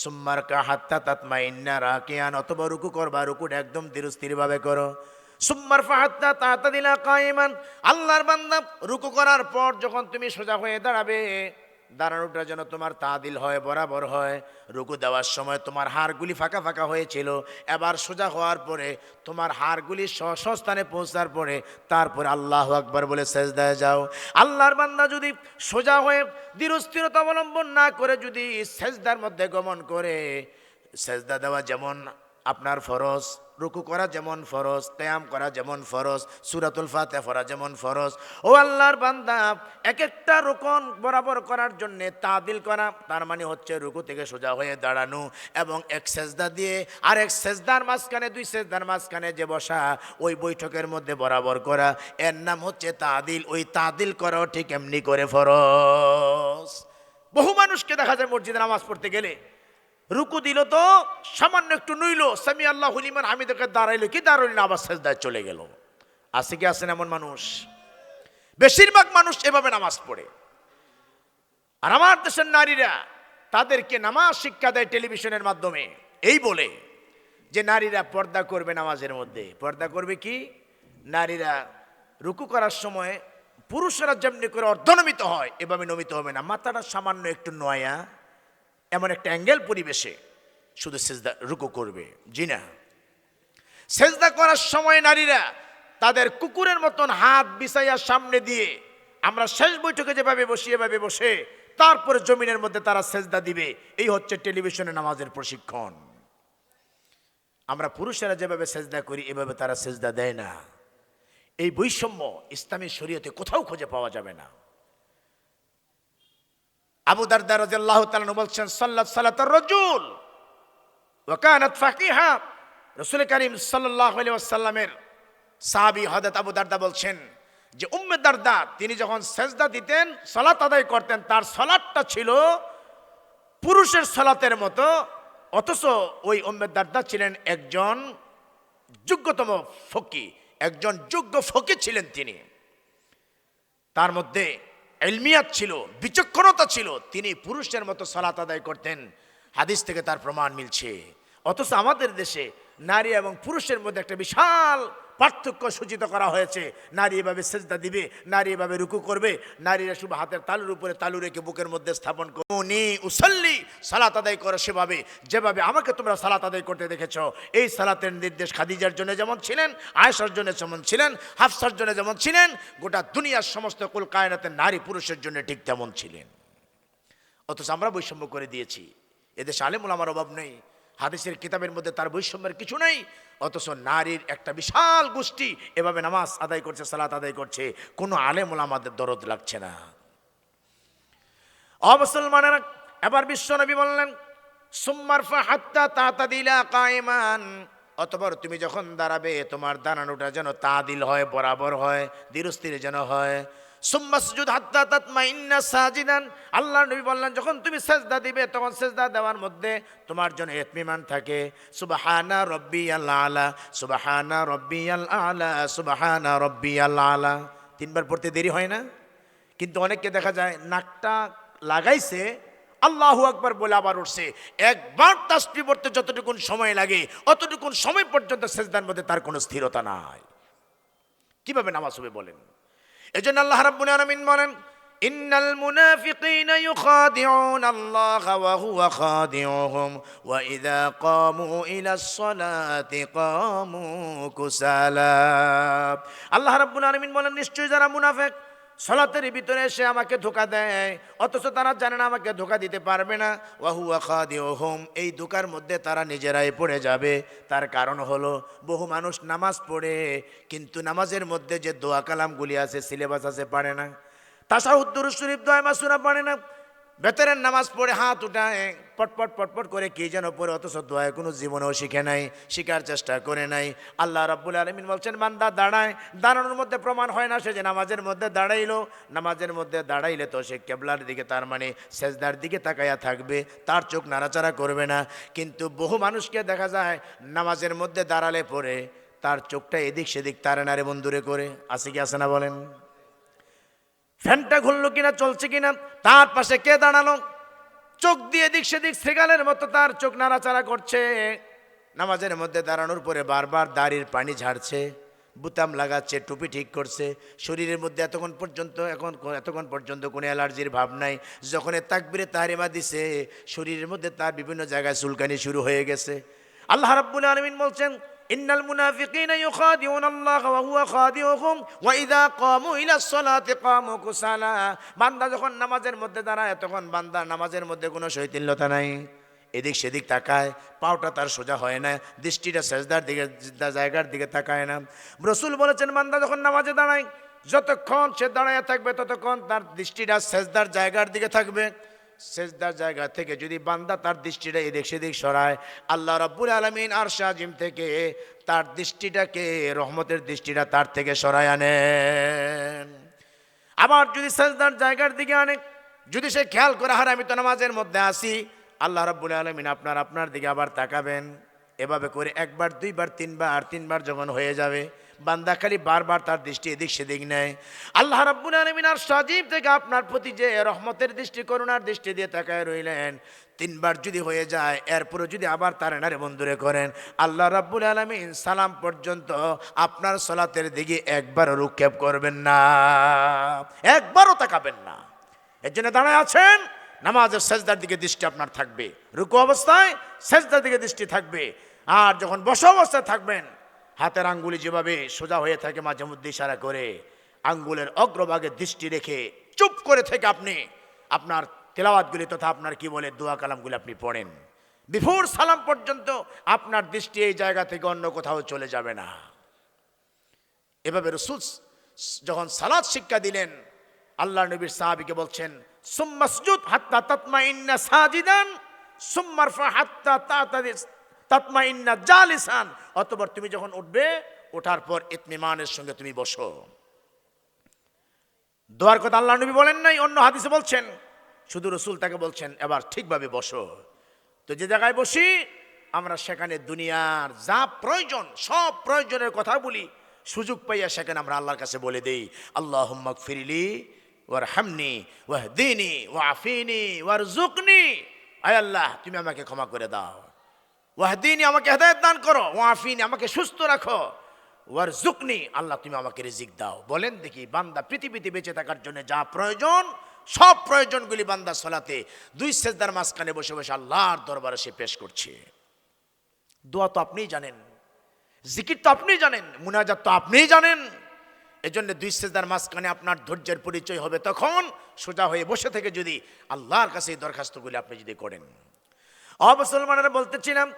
সুম্মার কা হাত্তা তাতমাইন্না রাকিয়ান, অথবা রুকু করবা, রুকুটা একদম ধীরস্থির ভাবে করো। সুম্মার ফাহাত্তা তাতাদিলা কায়িমান, আল্লাহর বান্দা রুকু করার পর যখন তুমি সোজা হয়ে দাঁড়াবে, দাঁড়ানোটা যেন তোমার তাদিল হয়, বরাবর হয়। রুকু দেওয়ার সময় তোমার হাড়গুলি ফাঁকা ফাঁকা হয়েছিল, এবার সোজা হওয়ার পরে তোমার হাড়গুলি স্বস্থানে পৌঁছার পরে তারপরে আল্লাহু আকবার বলে সেজদায় যাও। আল্লাহর বান্দা যদি সোজা হয়ে ধীরস্থিরতা অবলম্বন না করে যদি সেজদার মধ্যে গমন করে, সেজদা দেওয়া যেমন আপনার ফরজ, রুকু করা যেমন ফরজ, কিয়াম করা যেমন ফরজ, সূরাতুল ফাতিহা পড়া যেমন ফরজ, ও আল্লাহর বান্দা এক একটা রুকন বরাবর করার জন্য তাদিল করা, তার মানে হচ্ছে রুকু থেকে সোজা হয়ে দাঁড়ানো এবং এক সেজদা দিয়ে আর এক সেজদার মাঝখানে, 2 সেজদার মাঝখানে যে বসা, ওই বৈঠকের মধ্যে বরাবর করা, এর নাম হচ্ছে তাদিল। ওই তাদিল করাও ঠিক এমনি করে ফরজ। বহু মানুষকে দেখা যায় মসজিদে নামাজ পড়তে গেলে রুকু দিল তো সামান্য একটু নইল, সামি আল্লাহু লিমান হামিদাকে দাঁড়াইলো কি দাঁড়াইল না, আবার সেজদায় চলে গেল। আছে কি আছেন এমন মানুষ? বেশিরভাগ মানুষ এভাবে নামাজ পড়ে। আর আমার দেশের নারীরা তাদেরকে নামাজ শিক্ষা দেয় টেলিভিশনের মাধ্যমে, এই বলে যে নারীরা পর্দা করবে নামাজের মধ্যে। পর্দা করবে কি? নারীরা রুকু করার সময় পুরুষেরা যেমনি করে অর্ধনমিত হয় এভাবে নমিত হবে না, মাথাটা সামান্য একটু নয়া এমন একটা অ্যাঙ্গেল পরিবেশে শুধু সেজদা রুকু করবে। জি না, সেজদা করার সময় নারীরা তাদের কুকুরের মতন হাত বিছাইয়া সামনে দিয়ে, আমরা শেষ বৈঠকে যেভাবে বসি এভাবে বসে তারপরে জমিনের মধ্যে তারা সেজদা দিবে। এই হচ্ছে টেলিভিশনে নামাজের প্রশিক্ষণ। আমরা পুরুষেরা যেভাবে সেজদা করি এভাবে তারা সেজদা দেয় না। এই বৈষম্য ইসলামী শরীয়তে কোথাও খুঁজে পাওয়া যাবে না। আবু দারদা রাদিয়াল্লাহু তাআলা বলছেন সাল্লাত সালাতার রাজুল ওয়া কানাত ফাকিহা। রাসূল করিম সাল্লাল্লাহু আলাইহি ওয়াসাল্লামের সাহাবী হযরত আবু দারদা বলছেন যে উম্মে দারদা তিনি যখন সেজদা দিতেন, সালাত আদায় করতেন, তার সালাতটা ছিল পুরুষের সালাতের মতো, অথচ ওই উম্মে দারদা ছিলেন একজন যোগ্যতম ফকি, একজন যোগ্য ফকি ছিলেন তিনি। তার মধ্যে ইলমিয়াত ছিল, বিচক্ষণতা ছিল, তিনি পুরুষের মতো সালাত আদায় করতেন। হাদিস থেকে তার প্রমাণ মিলছে। অথচ আমাদের দেশে নারী এবং পুরুষের মধ্যে একটা বিশাল পার্থক্য সূচিত করা হয়েছে। নারী এভাবে সেজদা দিবে, নারী এভাবে রুকু করবে, নারীরা শুধু হাতের তালুর উপরে তালু রেখে বুকের মধ্যে স্থাপন করবে। উনি উসাল্লি, সালাত আদায় করে সেভাবে যেভাবে আমাকে তোমরা সালাত আদায় করতে দেখেছ। এই সালাতের নির্দেশ খাদিজার জন্য যেমন ছিলেন, আয়েশার জন্য যেমন ছিলেন, হাফসার জন্য যেমন ছিলেন, গোটা দুনিয়ার সমস্ত কুল কায়নাতের নারী পুরুষের জন্য ঠিক তেমন ছিলেন। অথচ আমরা বৈষম্য করে দিয়েছি। এদেশে আলেম ওলামার অভাব নেই, হাদিসের কিতাবের মধ্যে তার বৈষম্যের কিছু নেই, অথচ নারীর একটা বিশাল গোষ্ঠী এভাবে নামাজ আদায় করছে, সালাত আদায় করছে, কোনো আলেম ওলামাদের দরদ লাগছে না। মুসলমানেরা, এবার বিশ্বনবী বললেন সুম্মারফা হাত্তা তাতাদিলা কায়মান, অতঃপর তুমি যখন দাঁড়াবে তোমার দাঁড়ানোটা যেন তাদিল হয়, বরাবর হয়, ধীরস্থির যেন হয়। সুম্মাসজুদ হাত্তা তাতমাইন্না সাজিদান, আল্লাহর নবী বললেন যখন তুমি সেজদা দিবে তখন সেজদা দেওয়ার মধ্যে তোমার জন্য ইতমিমান থাকে। সুবহানা রাব্বিয়াল আলা, সুবহানা রাব্বিয়াল আলা, সুবহানা রাব্বিয়াল আলা, তিনবার পড়তে দেরি হয় না? কিন্তু অনেককে দেখা যায় নাকটা লাগাইছে, আল্লাহু আকবার বলে আবার উঠছে। একবার তাসবিহ পড়তে যতটুকুন সময় লাগে অতটুকুন সময় পর্যন্ত সেজদার মধ্যে তার কোনো স্থিরতা নাই। কিভাবে নামাজ হবে বলেন? এজন্য আল্লাহ রাব্বুল আলামিন বলেন ইন্নাল মুনাফিকিনা ইউখাদিউনা আল্লাহ ওয়া হুয়া খাদিউহুম ওয়া ইযা কামু ইলাস সালাতি কামু কুসালা। আল্লাহ রাব্বুল আলামিন বলেন নিশ্চয়ই যারা মুনাফিক সালাতের ভিতরে এসে আমাকে ধোঁকা দেয়, অথচ তারা জানে না আমাকে ধোঁকা দিতে পারবে না। ওয়া হুয়া খাদিউহুম, এই ধোঁকার মধ্যে তারা নিজেরাই পড়ে যাবে। তার কারণ হলো বহু মানুষ নামাজ পড়ে কিন্তু নামাজের মধ্যে যে দোয়া কালামগুলি আছে, সিলেবাস আছে, পারে না। তাশাহুদ, দুরূদ শরীফ, দোয়া মাসুরা পারে না। বেতরের নামাজ পড়ে হাত উঠায় পটপট পটপট করে কি যেন পড়ে, অথচ দোয়া কোনো জীবনেও শিখে নাই, শিখার চেষ্টা করে নাই। আল্লাহ রাব্বুল আলামিন বলছেন বান্দা দাঁড়ায়, দাঁড়ানোর মধ্যে প্রমাণ হয় না সে যে নামাজের মধ্যে দাঁড়াইলো। নামাজের মধ্যে দাঁড়াইলে তো সে কেবলার দিকে, তার মানে সেজদার দিকে তাকায়া থাকবে, তার চোখ নাড়াচাড়া করবে না। কিন্তু বহু মানুষকে দেখা যায় নামাজের মধ্যে দাঁড়ালে পরে তার চোখটা এদিক সেদিক তারে নারে বন্ধুরে করে। আছে কি আছে না বলেন? ফ্যানটা ঘুরলো কিনা, চলছে কিনা, তার পাশে কে দাঁড়ালো, চোখ দিয়ে এদিক সেদিক সেগালের মতো তার চোখ নাড়াচাড়া করছে। নামাজের মধ্যে দাঁড়ানোর পরে বারবার দাড়ির পানি ঝাড়ছে, বুতাম লাগাচ্ছে, টুপি ঠিক করছে, শরীরের মধ্যে এতক্ষণ পর্যন্ত কোনো অ্যালার্জির ভাব নাই। যখন তাকবীরে তাহরিমা দিছে শরীরের মধ্যে তার বিভিন্ন জায়গায় চুলকানি শুরু হয়ে গেছে। আল্লাহ রাব্বুল আলামিন বলছেন ইন্নাল মুনাফিকিনা ইউখাদিউনা আল্লাহ ওয়া হুয়া খাদিউহুম ওয়া ইযা কামু ইলাস সালাতি কামু কুসালা। বান্দা যখন নামাজের মধ্যে দাঁড়ায় তখন বান্দার নামাজের মধ্যে কোনো শৈথিল্যতা নাই, এদিক সেদিক তাকায়, পাওটা তার সোজা হয় না, দৃষ্টিটা সেজদার দিকে, জায়গার দিকে তাকায় না। রাসূল বলেছেন বান্দা যখন নামাজে দাঁড়ায় যতক্ষণ সে দাঁড়ায় থাকবে ততক্ষণ তার দৃষ্টিটা সেজদার জায়গার দিকে থাকবে। সেজদার জায়গা থেকে যদি বান্দা তার দৃষ্টিটা এদিক সেদিক সরায়, আল্লাহ রাব্বুল আলামিন আরশে আজিম থেকে তার দৃষ্টিটাকে, রহমতের দৃষ্টিটা তার থেকে সরায় আনেন। আবার যদি সেজদার জায়গার দিকে আনে, যদি সে খেয়াল করে হার আমি তো নামাজের মধ্যে আসি, আল্লাহ রাব্বুল আলামিন আপনার দিকে আবার তাকাবেন। এভাবে করে একবার, দুইবার, তিনবার যখন হয়ে যাবে বান্দা খালি বারবার তার দৃষ্টি এদিক সেদিক নেয়। আল্লাহ রাব্বুল আলামিন আর সাজিব থেকে আপনার প্রতি যে রহমতের দৃষ্টি, করুণার দৃষ্টি দিয়ে তাকায় রইলেন, তিনবার যদি হয়ে যায় এরপরে যদি আবার তার নারে বন্ধুরে করেন, আল্লাহ রাব্বুল আলামিন সালাম পর্যন্ত আপনার সালাতের দিকে একবারও রুক্ষেপ করবেন না, একবারও তাকাবেন না। এর জন্য দাঁড়ায় আছেন, নামাজের সেজদার দিকে দৃষ্টি আপনার থাকবে, রুকু অবস্থায় সেজদার দিকে দৃষ্টি থাকবে। আর যখন বসা অবস্থায় থাকবেন হাতের আঙ্গুলি যেভাবে সোজা হয়ে থাকে মাঝে মধ্যে ইশারা করে আঙ্গুলের অগ্রভাগে দৃষ্টি রেখে চুপ করে থেকে আপনি আপনার তেলাওয়াতগুলি তথা আপনার কি বলে দোয়া কালামগুলি আপনি পড়েন। বিফোর সালাম পর্যন্ত আপনার দৃষ্টি এই জায়গা থেকে অন্য কোথাও চলে যাবে না। এভাবে রাসূল যখন সালাত শিক্ষা দিলেন, আল্লাহ নবীর সাহাবীকে বলছেন সুম্মাসজুদ হাত্তা তাতমাইন্না সাজিদান সুম্মারফা হাত্তা তাতমাইন্না জালিসান। অতঃপর তুমি যখন উঠবে, ওঠার পর ইতমিমানের সঙ্গে তুমি বসো। দোয়ার কথা আল্লাহ নবী বলেন নাই, অন্য হাদিসে বলছেন, শুধু রাসূল তাকে বলছেন এবার ঠিকভাবে বসো। তো যে জায়গায় বসি আমরা সেখানে দুনিয়ার যা প্রয়োজন সব প্রয়োজনের কথা বলি, সুযোগ পাইয়া সেখানে আমরা আল্লাহর কাছে বলে দেই আল্লাহুম্মা গফিরলি ওয়ারহামনি ওয়াহদিনি ওয়াআফিনি ওয়ারযুকনি, আয় আল্লাহ তুমি আমাকে ক্ষমা করে দাও, ওয়াহদিনি, আমাকে হেদায়েত দান করো, ওয়াফিনি, আমাকে সুস্থ রাখো, ওয়ারজুকনি, আল্লাহ তুমি আমাকে রিজিক দাও। বলেন দেখি, বান্দা পৃথিবীতে বেঁচে থাকার জন্য যা প্রয়োজন, সব প্রয়োজনগুলি বান্দা সালাতে দুই সেজদার মাঝখানে বসে বসে আল্লাহর দরবারে সে পেশ করছে। দোয়া তো আপনিই জানেন, জিকির তো আপনিই জানেন, মুনাজাত তো আপনিই জানেন। এজন্য দুই সেজদার মাঝখানে আপনার ধৈর্যের পরিচয় হবে তখন সোজা হয়ে বসে থেকে যদি আল্লাহর কাছে এই দরখাস্তগুলি আপনি যদি করেন। মুসলমানেরা বলতেছিলাম,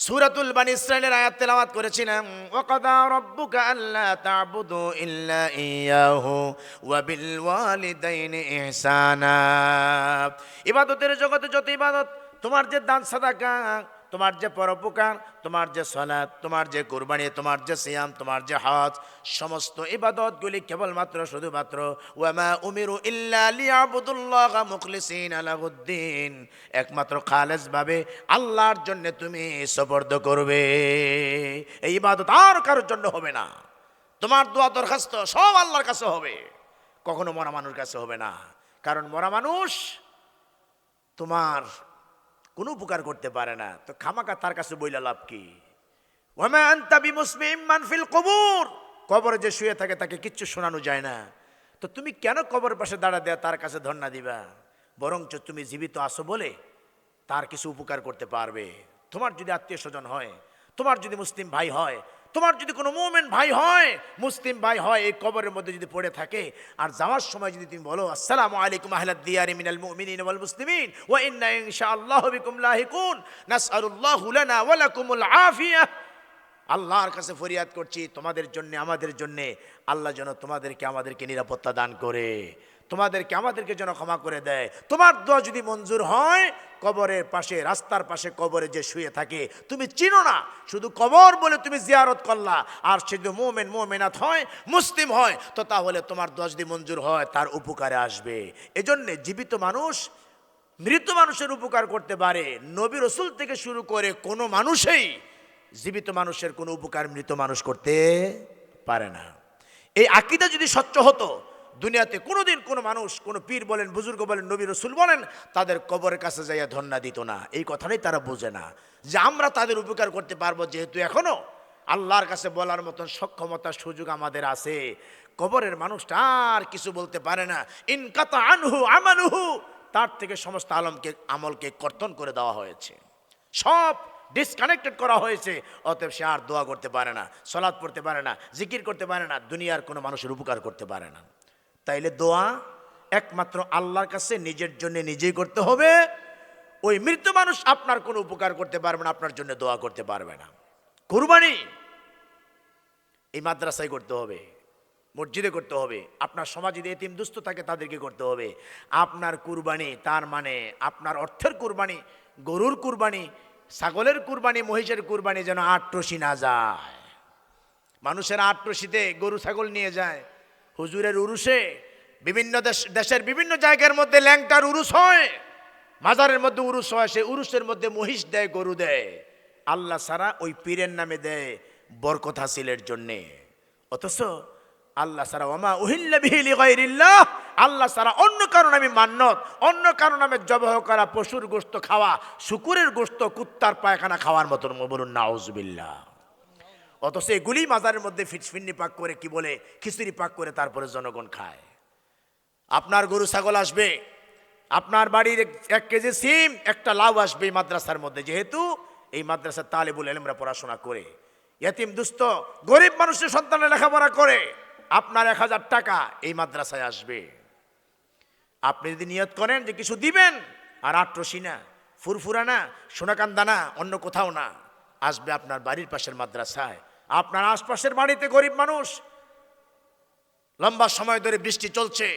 সূরাতুল বানী ইসরাঈলের আয়াত তেলাওয়াত করেছিলাম, ওয়াকাদা রাব্বুকা আল্লা তা'বুদু ইল্লা ইয়াহু ওয়া বিল ওয়ালিদাইনি ইহসানা। ইবাদতের জগতে যত ইবাদত, তোমার যে দান সাদাকা, তোমার যে পরোপকার, তোমার যে সালাত, তোমার যে কুরবানি, তোমার যে সিয়াম, তোমার যে হজ, সমস্ত ইবাদতগুলি কেবলমাত্র শুধুমাত্র ওয়ামা উমিরু ইল্লা লিয়াবুদুল্লাহা মুখলিসিনা লাহুদ্দিন, একমাত্র খালেস ভাবে আল্লাহর জন্য তুমি সুপর্দ করবে। এই ইবাদত আর কারোর জন্য হবে না। তোমার দোয়া দরখাস্ত সব আল্লাহর কাছে হবে, কখনো মরা মানুষের কাছে হবে না। কারণ মরা মানুষ তোমার কোনো উপকার করতে পারে না, তো খামাকা তার কাছে বইলা লাভ কি? ওয়ামা আনতা বিমুসমিইম মান ফিল কুবুর, কবরে যে শুয়ে থাকে তাকে কিচ্ছু শোনানো যায় না, তো তুমি কেন কবরের পাশে দাঁড়া দেয়া তার কাছে ধর্ণা দিবা? বরঞ্চ তুমি জীবিত আছো বলে তার কিছু উপকার করতে পারবে। তোমার যদি আত্মীয় স্বজন হয়, তোমার যদি মুসলিম ভাই হয়, তোমার যদি কোনো মুমিন ভাই হয়, মুসলিম ভাই হয়, এই কবরের মধ্যে যদি পড়ে থাকে, আর যাওয়ার সময় যদি তুমি বলো আসসালামু আলাইকুম আহলাদ দিয়ারি মিনাল মুমিনিন ওয়াল মুসলিমিন ওয়া ইন্না ইনশাআল্লাহু বিকুম লাহিকুন নাসআলুল্লাহু লানা ওয়া লাকুমুল আফিয়া, আল্লাহর কাছে ফরিয়াদ করছি তোমাদের জন্য, আমাদের জন্য, আল্লাহ যেন তোমাদেরকে আমাদেরকে নিরাপত্তা দান করে, তোমাদেরকে আমাদেরকে যেন ক্ষমা করে দেয়। তোমার দোয়া যদি মঞ্জুর হয়, কবরের পাশে, রাস্তার পাশে কবরে যে শুয়ে থাকে তুমি চিনো না, শুধু কবর বলে তুমি জিয়ারত করলা, আর সে যদি মুমিন মুমিনাত হয়, মুসলিম হয়, তো তাহলে তোমার দোয়া যদি মঞ্জুর হয় তার উপকারে আসবে। এজন্যে জীবিত মানুষ মৃত মানুষের উপকার করতে পারে, নবী রাসূল থেকে শুরু করে কোনো মানুষই জীবিত মানুষের কোনো উপকার মৃত মানুষ করতে পারে না। এই আকীদা যদি স্বচ্ছ হতো, দুনিয়াতে কোনোদিন কোনো মানুষ, কোনো পীর বলেন, বুজুর্গ বলেন, নবী রাসূল বলেন, তাদের কবরের কাছে যাইয়া ধন্না দিত না। এই কথাটাই তারা বোঝে না যে আমরা তাদের উপকার করতে পারবো, যেহেতু এখনো আল্লাহর কাছে বলার মতন সক্ষমতা সুযোগ আমাদের আছে। কবরের মানুষটা আর কিছু বলতে পারে না, ইনকাতা আনহু আমালুহু, তার থেকে সমস্ত আমলকে কর্তন করে দেওয়া হয়েছে, সব ডিসকানেক্টেড করা হয়েছে। অতএব সে আর দোয়া করতে পারে না, সালাত পড়তে পারে না, জিকির করতে পারে না, দুনিয়ার কোনো মানুষের উপকার করতে পারে না। তাইলে দোয়া একমাত্র আল্লাহর কাছে নিজের জন্য নিজেই করতে হবে। ওই মৃত মানুষ আপনার কোনো উপকার করতে পারবে না, আপনার জন্য দোয়া করতে পারবে না। কুরবানি এই মাদ্রাসায় করতে হবে, মসজিদে করতে হবে, আপনার সমাজে যদি এতিম দুস্থ থাকে তাদেরকে করতে হবে। আপনার কুরবানি তার মানে আপনার অর্থের কুরবানি, গরুর কুরবানি, ছাগলের কুরবানি, মহিষের কুরবানি যেন আট্রসি না যায়। মানুষের আট্রসিতে গরু ছাগল নিয়ে যায়, হুজুরের উরুসে বিভিন্ন দেশের বিভিন্ন জায়গার মধ্যে ল্যাংটার উরুস হয়, মাজারের মধ্যে উরুস হয়, সেই উরুসের মধ্যে মহিষ দেয়, গরু দেয়, আল্লাহ সারা ওই পীরের নামে দেয় বরকত হাসিলের জন্যে। অথচ আল্লাহ সারা ওয়ামা উহিল্লা বিহি লিগাইরিল্লাহ, আল্লাহ সারা অন্য কারো নামে মান্নত, অন্য কারো নামে জবাহ করা পশুর গোশত খাওয়া, শুকুরের গোশত, কুত্তার পায়খানা খাওয়ার মতন, বলুন নাউজুবিল্লাহ। অথচ এগুলি মাজারের মধ্যে ফিটফিন্নি পাক করে, কি বলে, খিচুড়ি পাক করে তারপরে জনগণ খায়। আপনার গরু ছাগল আসবে, আপনার বাড়ির 1 কেজি সিম, একটা লাউ আসবে এই মাদ্রাসার মধ্যে, যেহেতু এই মাদ্রাসার তালেবুল ইলমরা পড়াশোনা করে, ইতিম দুস্থ গরিব মানুষের সন্তানের লেখাপড়া করে, আপনার 1000 টাকা এই মাদ্রাসায় আসবে। আপনি যদি নিয়ত করেন যে কিছু দিবেন, আর আট্রসি না, ফুরফুরা না, সোনাকান্দা না, অন্য কোথাও না, আসবে আপনার বাড়ির পাশের মাদ্রাসায়। আপনার আশপাশের বাড়িতে গরিব মানুষ, লম্বা সময় ধরে বৃষ্টি চলছে,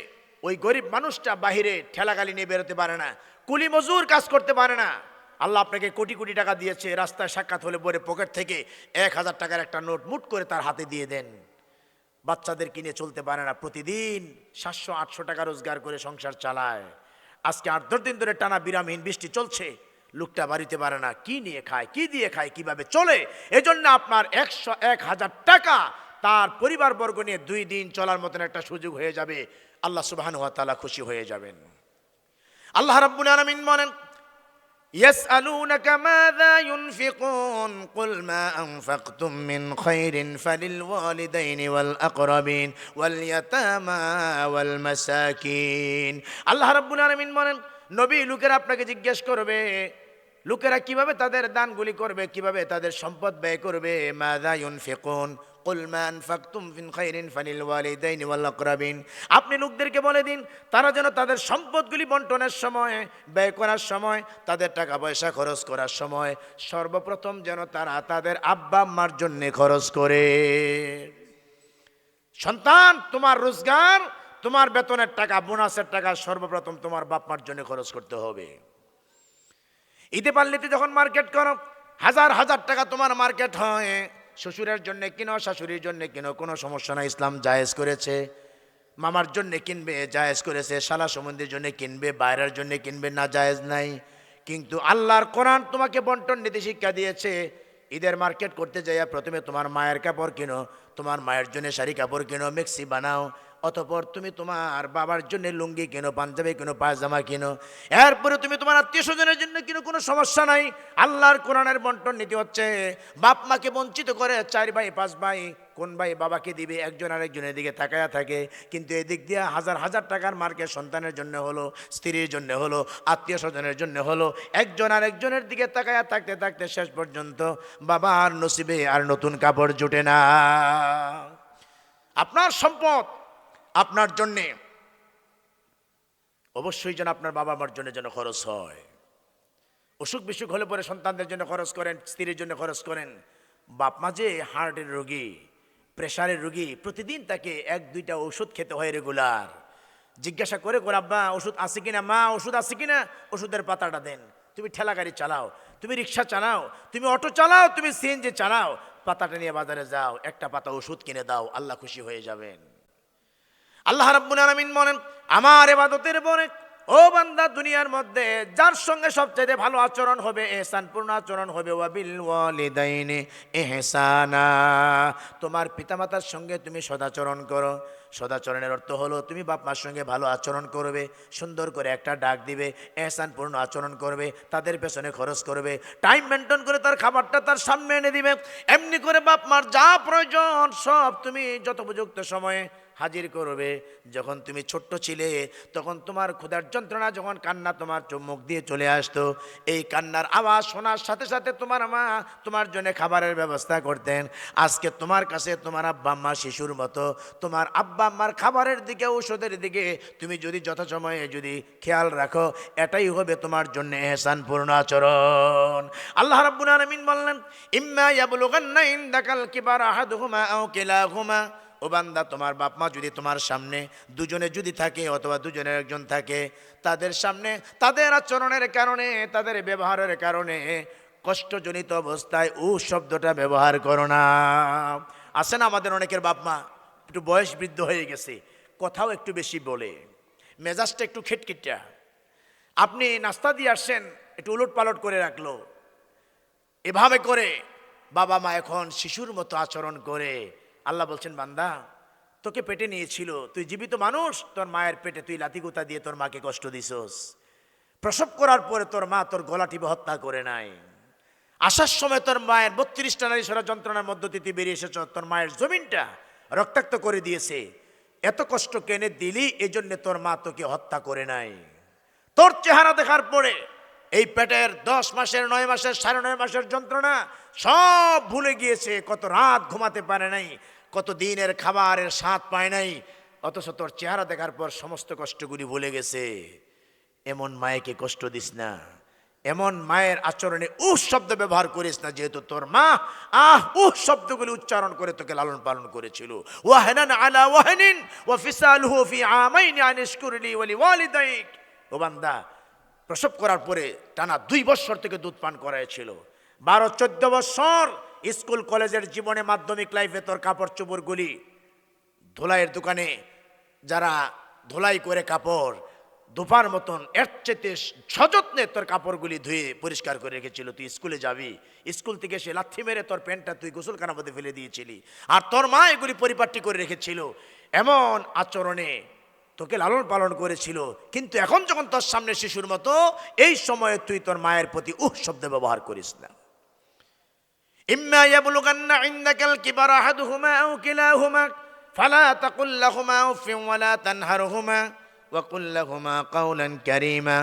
ওই গরিব মানুষটা বাহিরে ঠেলাগালি নিয়ে বেরোতে পারে না, কুলি মজুর কাজ করতে পারে না। আল্লাহ আপনাকে কোটি কোটি টাকা দিয়েছে, রাস্তায় সাক্ষাৎ হলে পরে পকেট থেকে 1000 টাকার একটা নোট মুট করে তার হাতে দিয়ে দেন। বাচ্চাদের কিনে চলতে পারে না, প্রতিদিন 700-800 টাকা রোজগার করে সংসার চালায়। আজকে 8-10 দিন ধরে টানা বিরামহীন বৃষ্টি চলছে, লোকটা বাড়িতে পারে না, কি নিয়ে খায়, কি দিয়ে খায়, কিভাবে চলে। এজন্য আপনার 100-1000 টাকা তার পরিবারবর্গ নিয়ে 2 দিন চলার মতন একটা সুযোগ হয়ে যাবে, আল্লাহ সুবহানাহু ওয়া তাআলা খুশি হয়ে যাবেন। আল্লাহ রাব্বুল আলামিন বলেন, يسألونك ماذا ينفقون قل ما أنفقتم من خير فللوالدين والأقربين واليتامى والمساكين আল্লাহ রাব্বুল আলামিন বলেন নবী লোকেরা আপনাকে জিজ্ঞেস করবে লোকেরা কিভাবে তাদের দানগুলি করবে কিভাবে তাদের সম্পদ ব্যয় করবে মাযা ইউনফিকুন কুল মা আনফাকতুম মিন খাইরিন ফালিলওয়ালিদাইনি ওয়াল আকরাবিন আপনি লোকদেরকে বলে দিন তারা যেন তাদের সম্পদগুলি বন্টনের সময় ব্যয় করার সময় তাদের টাকা পয়সা খরচ করার সময় সর্বপ্রথম যেন তারা তাদের আব্বা আম্মার জন্য খরচ করে সন্তান তোমার রোজগার তোমার বেতনের টাকা বোনাসের টাকা সর্বপ্রথম তোমার বাপ মার জন্য খরচ করতে হবে ঈদে পাল্লিতে যখন মার্কেট করো হাজার হাজার টাকা তোমার মার্কেট হয় শ্বশুরের জন্য কিনো শাশুড়ির জন্য কিনো কোনো সমস্যা নাই ইসলাম জায়েজ করেছে মামার জন্য কিনবে জায়েজ করেছে শালা সম্বন্ধীর জন্য কিনবে বাইরের জন্য কিনবে না জায়েজ নাই কিন্তু আল্লাহর কোরআন তোমাকে বন্টন নীতি শিক্ষা দিয়েছে ঈদের মার্কেট করতে যাইয়া প্রথমে তোমার মায়ের কাপড় কিনো তোমার মায়ের জন্য শাড়ি কাপড় কিনো মেক্সি বানাও অতঃপর তুমি তোমার বাবার জন্য লুঙ্গি কিনো পাঞ্জাবি কিনো পায়জামা কিনো এরপরে তুমি তোমার আত্মীয় স্বজনের জন্য কিনো কোনো সমস্যা নাই আল্লাহর কোরআনের বন্টন নীতি হচ্ছে বাপ মাকে বঞ্চিত করে 4 ভাই 5 ভাই কোন ভাই বাবাকে দিবে একজন আরেকজনের দিকে তাকায়া থাকে কিন্তু এদিক দিয়ে হাজার হাজার টাকার মার্কেট সন্তানের জন্য হলো স্ত্রীর জন্য হলো আত্মীয় স্বজনের জন্য হলো একজন আরেকজনের দিকে তাকায়া থাকতে থাকতে শেষ পর্যন্ত বাবার নসিবে আর নতুন কাপড় জুটে না আপনার সম্পদ আপনার জন্যে অবশ্যই যেন আপনার বাবা মার জন্য যেন খরচ হয় অসুখ বিসুখ হলে পরে সন্তানদের জন্য খরচ করেন স্ত্রীর জন্য খরচ করেন বাপ মা যে হার্টের রোগী প্রেশারের রোগী প্রতিদিন তাকে 1-2টা ওষুধ খেতে হয় রেগুলার জিজ্ঞাসা করে আব্বা ওষুধ আছে কিনা মা ওষুধ আছে কিনা ওষুধের পাতাটা দেন তুমি ঠেলা গাড়ি চালাও তুমি রিক্সা চালাও তুমি অটো চালাও তুমি সিএনজি চালাও পাতাটা নিয়ে বাজারে যাও একটা পাতা ওষুধ কিনে দাও আল্লাহ খুশি হয়ে যাবেন আল্লাহ রাব্বুল আলামিন বলেন আমার ইবাদতের পরে ও বান্দা দুনিয়ার মধ্যে যার সঙ্গে সবচেয়ে ভালো আচরণ হবে ইহসানপূর্ণ আচরণ হবে ওয়াবিল ওয়ালিদাইনি ইহসানা তোমার পিতামাতার সঙ্গে তুমি সদাচরণ করো সদাচরণের অর্থ হলো তুমি বাপ মার সঙ্গে ভালো আচরণ করবে সুন্দর করে একটা ডাক দিবে ইহসানপূর্ণ আচরণ করবে তাদের পেছনে খরচ করবে টাইম মেনটেন করে তার খাবারটা তার সামনে এনে দিবে এমনি করে বাপ মার যা প্রয়োজন সব তুমি যথোপযুক্ত সময়ে হাজির করবে যখন তুমি ছোট্ট ছিলে তখন তোমার ক্ষুধার যন্ত্রণা যখন কান্না তোমার মুখ দিয়ে চলে আসতো এই কান্নার আওয়াজ শোনার সাথে সাথে তোমার মা তোমার জন্য খাবারের ব্যবস্থা করতেন আজকে তোমার কাছে তোমার আব্বা আম্মা শিশুর মতো তোমার আব্বা আম্মার খাবারের দিকে ঔষধের দিকে তুমি যদি যথাসময়ে যদি খেয়াল রাখো এটাই হবে তোমার জন্য ইহসানপূর্ণ আচরণ আল্লাহ রাব্বুল আলামিন বললেন ইম্মা ইয়াবলুগান্না ইনদাকাল কিবারা আহাদুহুমা আও কিলাহুমা ও বান্দা তোমার বাপ মা যদি তোমার সামনে দুজনে যদি থাকে অথবা দুজনের একজন থাকে তাদের সামনে তাদের আচরণের কারণে তাদের ব্যবহারের কারণে কষ্টজনিত অবস্থায় ও শব্দটা ব্যবহার করো না আছে না আমাদের অনেকের বাপ মা একটু বয়স বৃদ্ধ হয়ে গেছে কথাও একটু বেশি বলে মেজাজটা একটু খিটখিটা আপনি নাস্তা দিয়ে আসছেন একটু উলট পালট করে রাখলো এভাবে করে বাবা মা এখন শিশুর মতো আচরণ করে আল্লাহ বলছেন বান্দা তোকে পেটে নিয়েছিল তুই জীবিত মানুষ তোর মায়ের পেটে তুই লাথিগুতা দিয়ে তোর মাকে কষ্ট দিছস প্রসব করার পরে তোর মা তোর গলা টিপে হত্যা করে নাই আসার সময় তোর মায়ের 32টা নারী সরা যন্ত্রণার মধ্য দিয়ে তুই বেরিয়ে এসেছ তোর মায়ের জমিনটা রক্তাক্ত করে দিয়েছে এত কষ্ট কেনে দিলি এজন্য তোর মা তোকে হত্যা করে নাই তোর চেহারা দেখার পরে এই পেটের 10 মাসের 9 মাসের 9.5 মাসের যন্ত্রণা সব ভুলে গিয়েছে কত রাত ঘুমাতে পারে নাই কত দিনের খাবারের স্বাদ পায় নাই অথচ তোর চেহারা দেখার পর সমস্ত কষ্টগুলি ভুলে গেছে এমন মায়েকে কষ্ট দিস না এমন মায়ের আচরণে উহ শব্দ ব্যবহার করিস না যেহেতু তোর মা উহ শব্দগুলি উচ্চারণ করে তোকে লালন পালন করেছিল ওয়াহনান আলা ওয়াহনিন ওয়া ফিসালুহু ফি আমাইন আন ইশকুরলি ওয়া লিওয়ালিদাইক ও বান্দা প্রসব করার পরে টানা 2 বছর থেকে দুধ পান করাইছিল 12-14 বছর স্কুল কলেজের জীবনে মাধ্যমিক লাইফে তোর কাপড় চোপড়গুলি ধোলাইয়ের দোকানে যারা ধোলাই করে কাপড় দুপার মতন এর চেয়ে সযত্নে তোর কাপড়গুলি ধুয়ে পরিষ্কার করে রেখেছিল তুই স্কুলে যাবি স্কুল থেকে এসে লাথি মেরে তোর প্যান্টটা তুই গোসলখানার মধ্যে ফেলে দিয়েছিলি আর তোর মা এগুলি পরিপাটি করে রেখেছিল এমন আচরণে তোকে লালন পালন করেছিল, কিন্তু এখন যখন তোর সামনে শিশুর মতো, এই সময়ে তুই তোর মায়ের প্রতি শব্দ ব্যবহার করিস না। ইম্মা ইয়াবলুগান্না ইনদাকাল কিবারা আহাদুহুমা আও কিলাহুমা ফালা তাকুল লাহুমা উফিন ওয়ালা তানহারহুমা ওয়া কুল লাহুমা কাওলান কারীমা।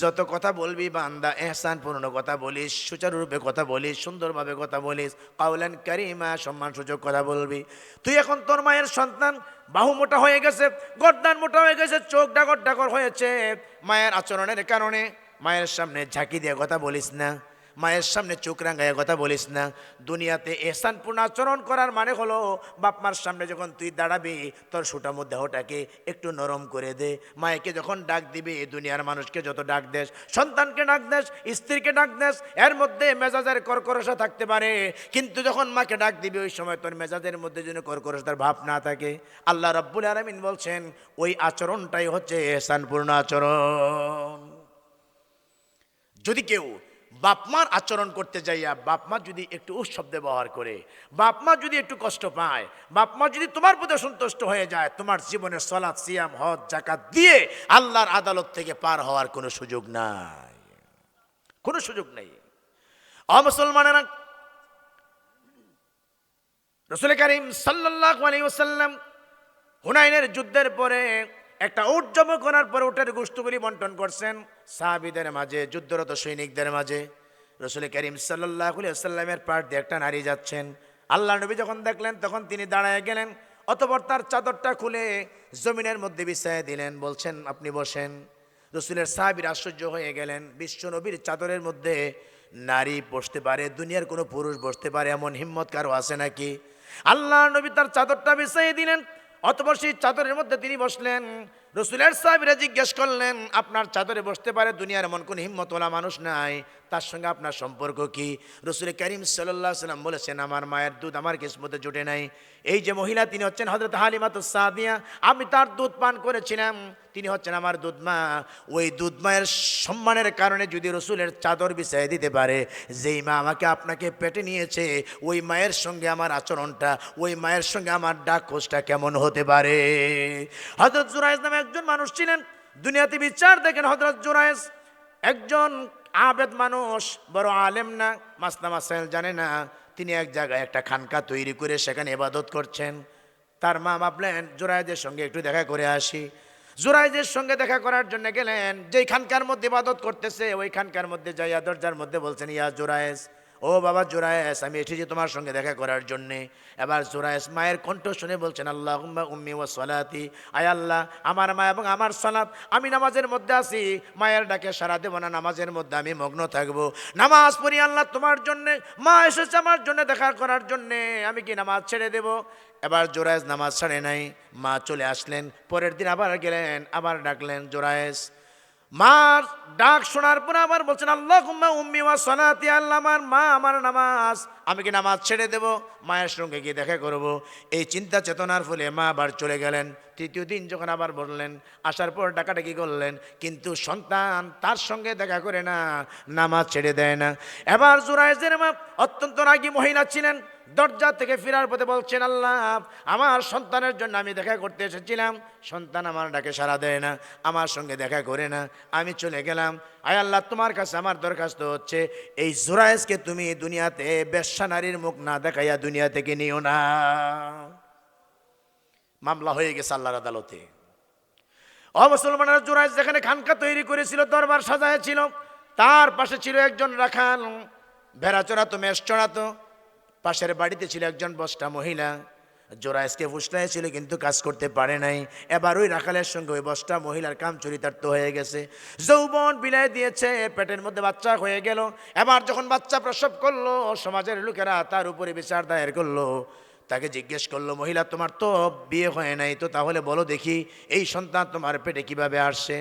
যত কথা বলবি বান্দা এহসানপূর্ণ কথা বলিস, সুচারুরূপে কথা বলিস, সুন্দরভাবে কথা বলিস, কাওলান কারীমা সম্মানসূচক কথা বলবি। তুই এখন তোর মায়ের সন্তান, বাহু মোটা হয়ে গেছে, গর্দান মোটা হয়ে গেছে, চোখ ডাগর ডাগর হয়েছে মায়ের আচরণের কারণে। মায়ের সামনে ঝাঁকি দিয়ে কথা বলিস না, মায়ের সামনে চোখ রাঙায় কথা বলিস না। দুনিয়াতে এহসানপূর্ণ আচরণ করার মানে হলো বাপমার সামনে যখন তুই দাঁড়াবি তোর সুটামো দেহটাকে একটু নরম করে দে। মায়েকে যখন ডাক দিবি, দুনিয়ার মানুষকে যত ডাক দেস, সন্তানকে ডাক দেস, স্ত্রীকে ডাক দেস, এর মধ্যে মেজাজের কর্করতা থাকতে পারে, কিন্তু যখন মাকে ডাক দিবি ওই সময় তোর মেজাজের মধ্যে যেন কর্করতার ভাব না থাকে। আল্লাহ রাব্বুল আলামিন বলছেন ওই আচরণটাই হচ্ছে এহসানপূর্ণ আচরণ। যদি কেউ বাপমার আচরণ করতে যাইয়া বাপমা যদি একটু শব্দ ব্যবহার করে, বাপমা যদি একটু কষ্ট পায়, বাপমা যদি তোমার প্রতি সন্তুষ্ট হয়ে যায়, তোমার জীবনের সালাত সিয়াম হজ যাকাত দিয়ে আল্লাহর আদালত থেকে পার হওয়ার কোনো সুযোগ নাই, কোনো সুযোগ নেই। মুসলমানেরা, রাসূল কারীম সাল্লাল্লাহু আলাইহি ওয়াসাল্লাম হুনাইনের যুদ্ধের পরে একটা উট জমা করার পর উটের গোশতগুলি বন্টন করছেন সাহাবীদের মাঝে, যুদ্ধরত সৈনিকদের মাঝে। রাসূল কারীম সাল্লাল্লাহু আলাইহি ওয়াসাল্লামের পাশ দিয়ে একটা নারী যাচ্ছেন। আল্লাহ নবী যখন দেখলেন তখন তিনি দাঁড়ায় গেলেন, অতঃপর তার চাদরটা খুলে জমিনের মধ্যে বিছায় দিলেন, বলছেন আপনি বসেন। রাসূলের সাহাবীরা আশ্চর্য হয়ে গেলেন, বিশ্ব নবীর চাদরের মধ্যে নারী বসতে পারে, দুনিয়ার কোনো পুরুষ বসতে পারে, এমন হিম্মত কারো আছে নাকি? আল্লাহ নবী তার চাদরটা বিছাইয়ে দিলেন, অতঃপর সেই চাদরের মধ্যে তিনি বসলেন। রাসূলের সাহাবীরা জিজ্ঞেস করলেন, আপনার চাদরে বসতে পারে দুনিয়ার এমন কোন হিম্মতওয়ালা মানুষ নাই, তার সঙ্গে আপনার সম্পর্ক কি? রাসূল কারীম সাল্লাল্লাহু আলাইহি ওয়াসাল্লাম বলেছেন, আমার মায়ের দুধ আমার কিসমতে জুটে নাই। এই যে মহিলা তিনি হচ্ছেন হযরত হালিমাতুস সাদিয়া, আমি তার দুধ পান করেছিলাম, তিনি হচ্ছেন আমার দুধ মা। ওই দুধ মায়ের সম্মানের কারণে যদি রাসূলের চাদর বিছাইয়ে দিতে পারে, যেই মা আমাকে আপনাকে পেটে নিয়েছে, ওই মায়ের সঙ্গে আমার আচরণটা, ওই মায়ের সঙ্গে আমার ডাক খোঁজটা কেমন হতে পারে? হযরত জুরাইজ নামে একজন মানুষ ছিলেন, দুনিয়াতে বিচার দেখেন। হযরত জুরাইজ একজন আবেদ মানুষ, বড় আলেম না, মাসনা মাসাইল জানে না। তিনি এক জায়গায় একটা খানকা তৈরি করে সেখানে ইবাদত করছেন। তার মা ভাবলেন জুরাইজের সঙ্গে একটু দেখা করে আসি। জুরাইজের সঙ্গে দেখা করার জন্য গেলেন, যেই খানকার মধ্যে ইবাদত করতেছে ওই খানকার মধ্যে যাইয়া দরজার মধ্যে বলছেন, ইয়া জুরাইজ, ও বাবা জুরাইজ, আমি এসেছি তোমার সঙ্গে দেখা করার জন্যে। এবার জুরাইজ মায়ের কণ্ঠ শুনে বলছেন, আল্লাহুম্মা উম্মি ওয়া সালাতি, আয় আল্লাহ আমার মা এবং আমার সালাত, আমি নামাজের মধ্যে আছি, মায়ের ডাকে সাড়া দেব না, নামাজের মধ্যে আমি মগ্ন থাকবো, নামাজ পড়ি আল্লাহ তোমার জন্যে, মা এসেছে আমার জন্য দেখা করার জন্যে, আমি কি নামাজ ছেড়ে দেব? এবার জুরাইজ নামাজ ছাড়ে নাই, মা চলে আসলেন। পরের দিন আবার গেলেন, আবার ডাকলেন জুরাইজ। মার ডাক শোনার পর আবার বলছেন, আল্লাহুম্মা উম্মি ওয়া সালাতি, আল্লাহ আমার মা আমার নামাজ, আমি কি নামাজ ছেড়ে দেব? মায়ের সঙ্গে গিয়ে দেখা করব? এই চিন্তা চেতনার ফলে মা আবার চলে গেলেন। তৃতীয় দিন যখন আবার বললেন, আসার পর ডাকাডাকি করলেন, কিন্তু সন্তান তার সঙ্গে দেখা করে না, নামাজ ছেড়ে দেয় না। এবার জুরাইজের মা অত্যন্ত রাগী মহিলা ছিলেন, দরজা থেকে ফেরার পথে বলছেন, আল্লাহ আমার সন্তানের জন্য আমি দেখা করতে এসেছিলাম, সন্তান আমার ডাকে সাড়া দেয় না, আমার সঙ্গে দেখা করে না, আমি চলে গেলাম। আয় আল্লাহ তোমার কাছে আমার দরখাস্ত হচ্ছে, এই জুরাইজকে তুমি দুনিয়াতে বেশ্যা নারীর মুখ না দেখাইয়া দুনিয়া থেকে নিও না। মামলা হয়ে গেছে আল্লাহর আদালতে। মুসলমানের জুরাইজ যেখানে খানকা তৈরি করেছিল, দরবার সাজায় ছিল, তার পাশে ছিল একজন রাখাল, ভেড়া চড়াতো, মেষ চড়াতো। পাশের বাড়িতে ছিল একজন বস্তা মহিলা, জোরাইজকে ফুসলাইছিল কিন্তু কাজ করতে পারে নাই। এবার ওই রাখালের সঙ্গে ওই বস্তা মহিলার কাম চরিতার্থ হয়ে গেছে, যৌবন বিলাই দিয়েছে, পেটের মধ্যে বাচ্চা হয়ে গেল। এবার যখন বাচ্চা প্রসব করলো, সমাজের লোকেরা তার উপরে বিচার দায়ের করলো। তাকে জিজ্ঞেস করলো, মহিলা তোমার তো বিয়ে হয় নাই, তো তাহলে বলো দেখি এই সন্তান তোমার পেটে কিভাবে আসছে?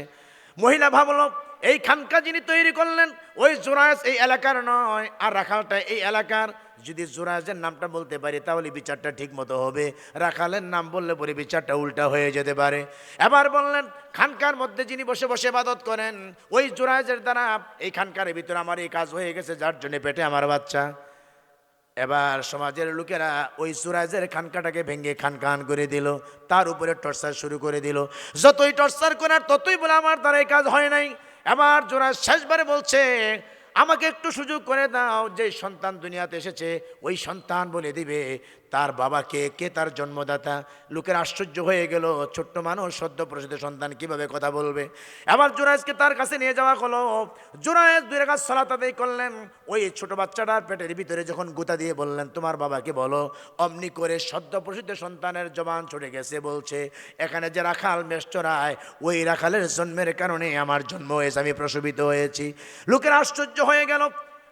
মহিলা ভাবলো, এই খানকা যিনি তৈরি করলেন ওই জোরাইজ এই এলাকার নয়, আর রাখালটা এই এলাকার। যদি জোরাইজের নামটা বলতে পারি তাহলে বিচারটা ঠিক মতো হবে, রাখালের নাম বললে পরে বিচারটা উল্টা হয়ে যেতে পারে। এবার বললেন, খানকার মধ্যে যিনি বসে বসে ইবাদত করেন ওই জোরাইজের দ্বারা এই খানকার ভিতরে আমার এই কাজ হয়ে গেছে, যার জন্য পেটে আমার বাচ্চা। এবার সমাজের লোকেরা ওই জুরাইজের খানকাটাকে ভেঙে খান খান করে দিল, তার উপরে টর্চার শুরু করে দিল। যতই টর্চার করার ততই বলে আমার দ্বারা এই কাজ হয় নাই। এবার জুরাইজ শেষবারে বলছে, আমাকে একটু সুযোগ করে দাও, যে সন্তান দুনিয়াতে এসেছে ওই সন্তান বলে দিবে তার বাবাকে, কে তার জন্মদাতা। লোকের আশ্চর্য হয়ে গেল, ছোট্ট মানুষ সদ্য প্রসূত সন্তান কিভাবে কথা বলবে। এবার জুরাইজকে তার কাছে নিয়ে যাওয়া হলো। জুরাইজ 2 রাকাত সালাত আদায় করলেন। ওই ছোট বাচ্চাটার পেটের ভিতরে যখন গুতা দিয়ে বললেন তোমার বাবাকে বলো, অমনি করে সদ্য প্রসূত সন্তানের জবান ছুটে গেছে, বলছে এখানে যে রাখাল মেষ চড়ায় ওই রাখালের জন্মের কারণে আমার জন্ম হয়েছে, আমি প্রসবিত হয়েছি। লোকের আশ্চর্য হয়ে গেল,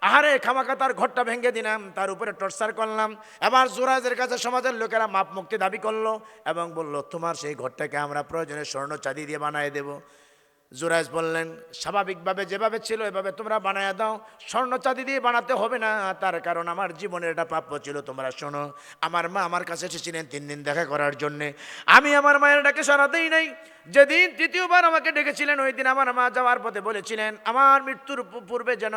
আহারে খামাখা তার ঘরটা ভেঙে দিলাম, তার উপরে টর্চার করলাম। এবার জুরাইজের কাছে সমাজের লোকেরা মাপ মুক্তি দাবি করলো এবং বলল তোমার সেই ঘরটাকে আমরা প্রয়োজনে স্বর্ণ চাঁদি দিয়ে বানিয়ে দেব। জুরাইজ বললেন স্বাভাবিকভাবে যেভাবে ছিল এভাবে তোমরা বানায় দাও, স্বর্ণ চাঁদি দিয়ে বানাতে হবে না, তার কারণ আমার জীবনের এটা প্রাপ্য ছিল। তোমরা শোনো, আমার মা আমার কাছে এসেছিলেন 3 দিন দেখা করার জন্যে, আমি আমার মায়ের ডাকে সাড়া দেই নাই। যেদিন তৃতীয়বার আমাকে ডেকেছিলেন ওই দিন আমার মা যাওয়ার পথে বলেছিলেন আমার মৃত্যুর পূর্বে যেন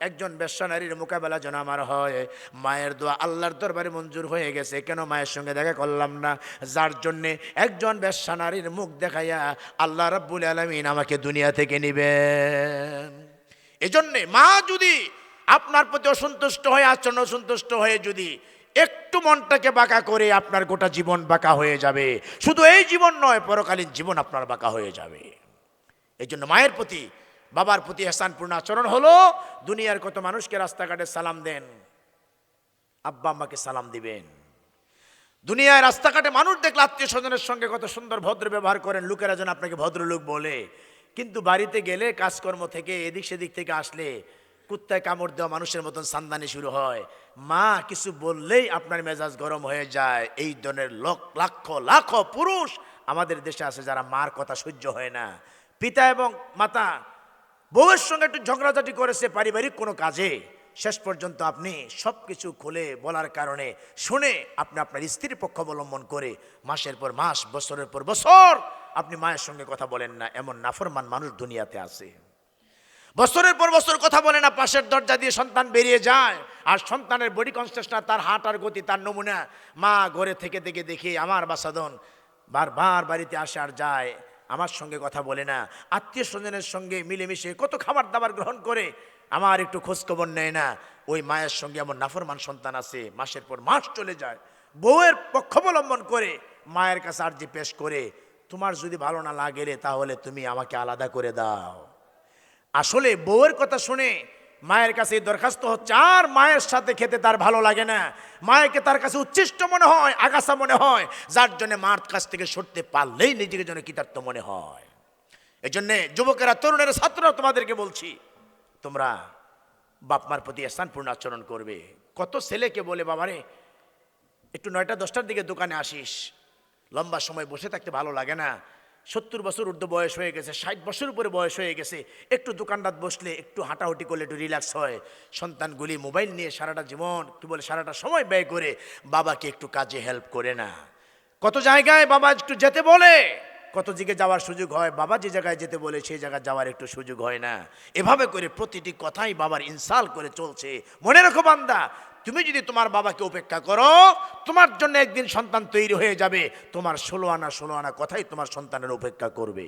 একজন বেশ্যা নারীর মোকাবেলা যেন আমার হয়। মায়ের দোয়া আল্লাহর দরবারে মঞ্জুর হয়ে গেছে, কেন মায়ের সঙ্গে দেখা করলাম না? যার জন্যে একজন বেশ্যা নারীর মুখ দেখাইয়া আল্লাহ রাব্বুল আলামিন আমাকে দুনিয়া থেকে নিবেন। এজন্যে মা যদি আপনার প্রতি অসন্তুষ্ট হয়ে, আচরণ অসন্তুষ্ট হয়ে যদি একটু মনটাকে বাঁকা করে, আপনার গোটা জীবন বাঁকা হয়ে যাবে। শুধু এই জীবন নয়, পরকালীন জীবন আপনার বাঁকা হয়ে যাবে। এই জন্য মায়ের প্রতি, বাবার প্রতি ইহসানপূর্ণ আচরণ হলো দুনিয়ার কত মানুষকে রাস্তাঘাটে সালাম দেন, আব্বা আম্মাকে সালাম দিবেন। দুনিয়ায় রাস্তাঘাটে মানুষ দেখলে আত্মীয় স্বজনের সঙ্গে কত সুন্দর ভদ্র ব্যবহার করেন, লোকেরা যেন আপনাকে ভদ্রলোক বলে। কিন্তু বাড়িতে গেলে কাজকর্ম থেকে এদিক সেদিক থেকে আসলে কুত্তায় কামড় দেওয়া মানুষের মতন সান্দানি শুরু হয়। মা কিছু বললেই আপনার মেজাজ গরম হয়ে যায়। এই ধরনের লাখ লাখ পুরুষ আমাদের দেশে আছে যারা মার কথা সহ্য হয় না। পিতা এবং মাতা বউয়ের সঙ্গে একটু ঝগড়াঝাটি করেছে পারিবারিক কোনো কাজে, শেষ পর্যন্ত আপনি সব কিছু খুলে বলার কারণে শুনে আপনি আপনার স্ত্রীর পক্ষ অবলম্বন করে মাসের পর মাস, বছরের পর বছর আপনি মায়ের সঙ্গে কথা বলেন না, এমন নাফরমান মানুষ দুনিয়াতে আছে। বছরের পর বছর কথা বলে না, পাশের দরজা দিয়ে সন্তান বেরিয়ে যায়, আর সন্তানের বডি কনস্ট্রাকশন, তার হাঁটার গতি, তার নমুনা মা ঘরে থেকে থেকে দেখি আমার বাসাদন বারবার বাড়িতে আসে আর যায়, আমার সঙ্গে কথা বলে না, আত্মীয় স্বজনের সঙ্গে মিলেমিশে কত খাবার দাবার গ্রহণ করে, আমার একটু খোঁজখবর নেয় না। ওই মায়ের সঙ্গে এমন নাফরমান সন্তান আছে, মাসের পর মাস চলে যায়, বউয়ের পক্ষ অবলম্বন করে মায়ের কাছে আর্জি পেশ করে তোমার যদি ভালো না লাগে তাহলে তুমি আমাকে আলাদা করে দাও। আসলে বউয়ের কথা শুনে মায়ের কাছে দরখাস্ত হচ্ছে, আর মায়ের সাথে খেতে তার ভালো লাগে না, মায়েকে তার কাছে উচ্ছিষ্ট মনে হয়, আগাছা মনে হয়, যার জন্য মার কাছ থেকে সরতে পারলেই নিজেকে যেন কৃতার্থ মনে হয়। এই জন্যে যুবকেরা, তরুণেরা, ছাত্ররা তোমাদেরকে বলছি, তোমরা বাপ মার প্রতি ইহসানপূর্ণ আচরণ করবে। কত ছেলেকে বলে বাবারে একটু 9টা 10টার দিকে দোকানে আসিস, লম্বা সময় বসে থাকতে ভালো লাগে না, 70 বছর ঊর্ধ্ব বয়স হয়ে গেছে, 60 বছর উপরে বয়স হয়ে গেছে, একটু দোকানদার বসলে একটু হাঁটাহুটি করলে একটু রিল্যাক্স হয়। সন্তানগুলি মোবাইল নিয়ে সারাটা জীবন কি বলে সারাটা সময় ব্যয় করে বাবাকে একটু কাজে হেল্প করে না। কত জায়গায় বাবা একটু যেতে বলে, কত দিকে যাওয়ার সুযোগ হয়, বাবা যে জায়গায় যেতে বলে সেই জায়গায় যাওয়ার একটু সুযোগ হয় না। এভাবে করে প্রতিটি কথাই বাবার ইনসাল করে চলছে। মনে রাখো বান্দা, তুমি যদি তোমার বাবাকে উপেক্ষা করো, তোমার জন্য একদিন সন্তান তৈরি হয়ে যাবে, তোমার 16 আনা কথাই তোমার সন্তানের উপেক্ষা করবে।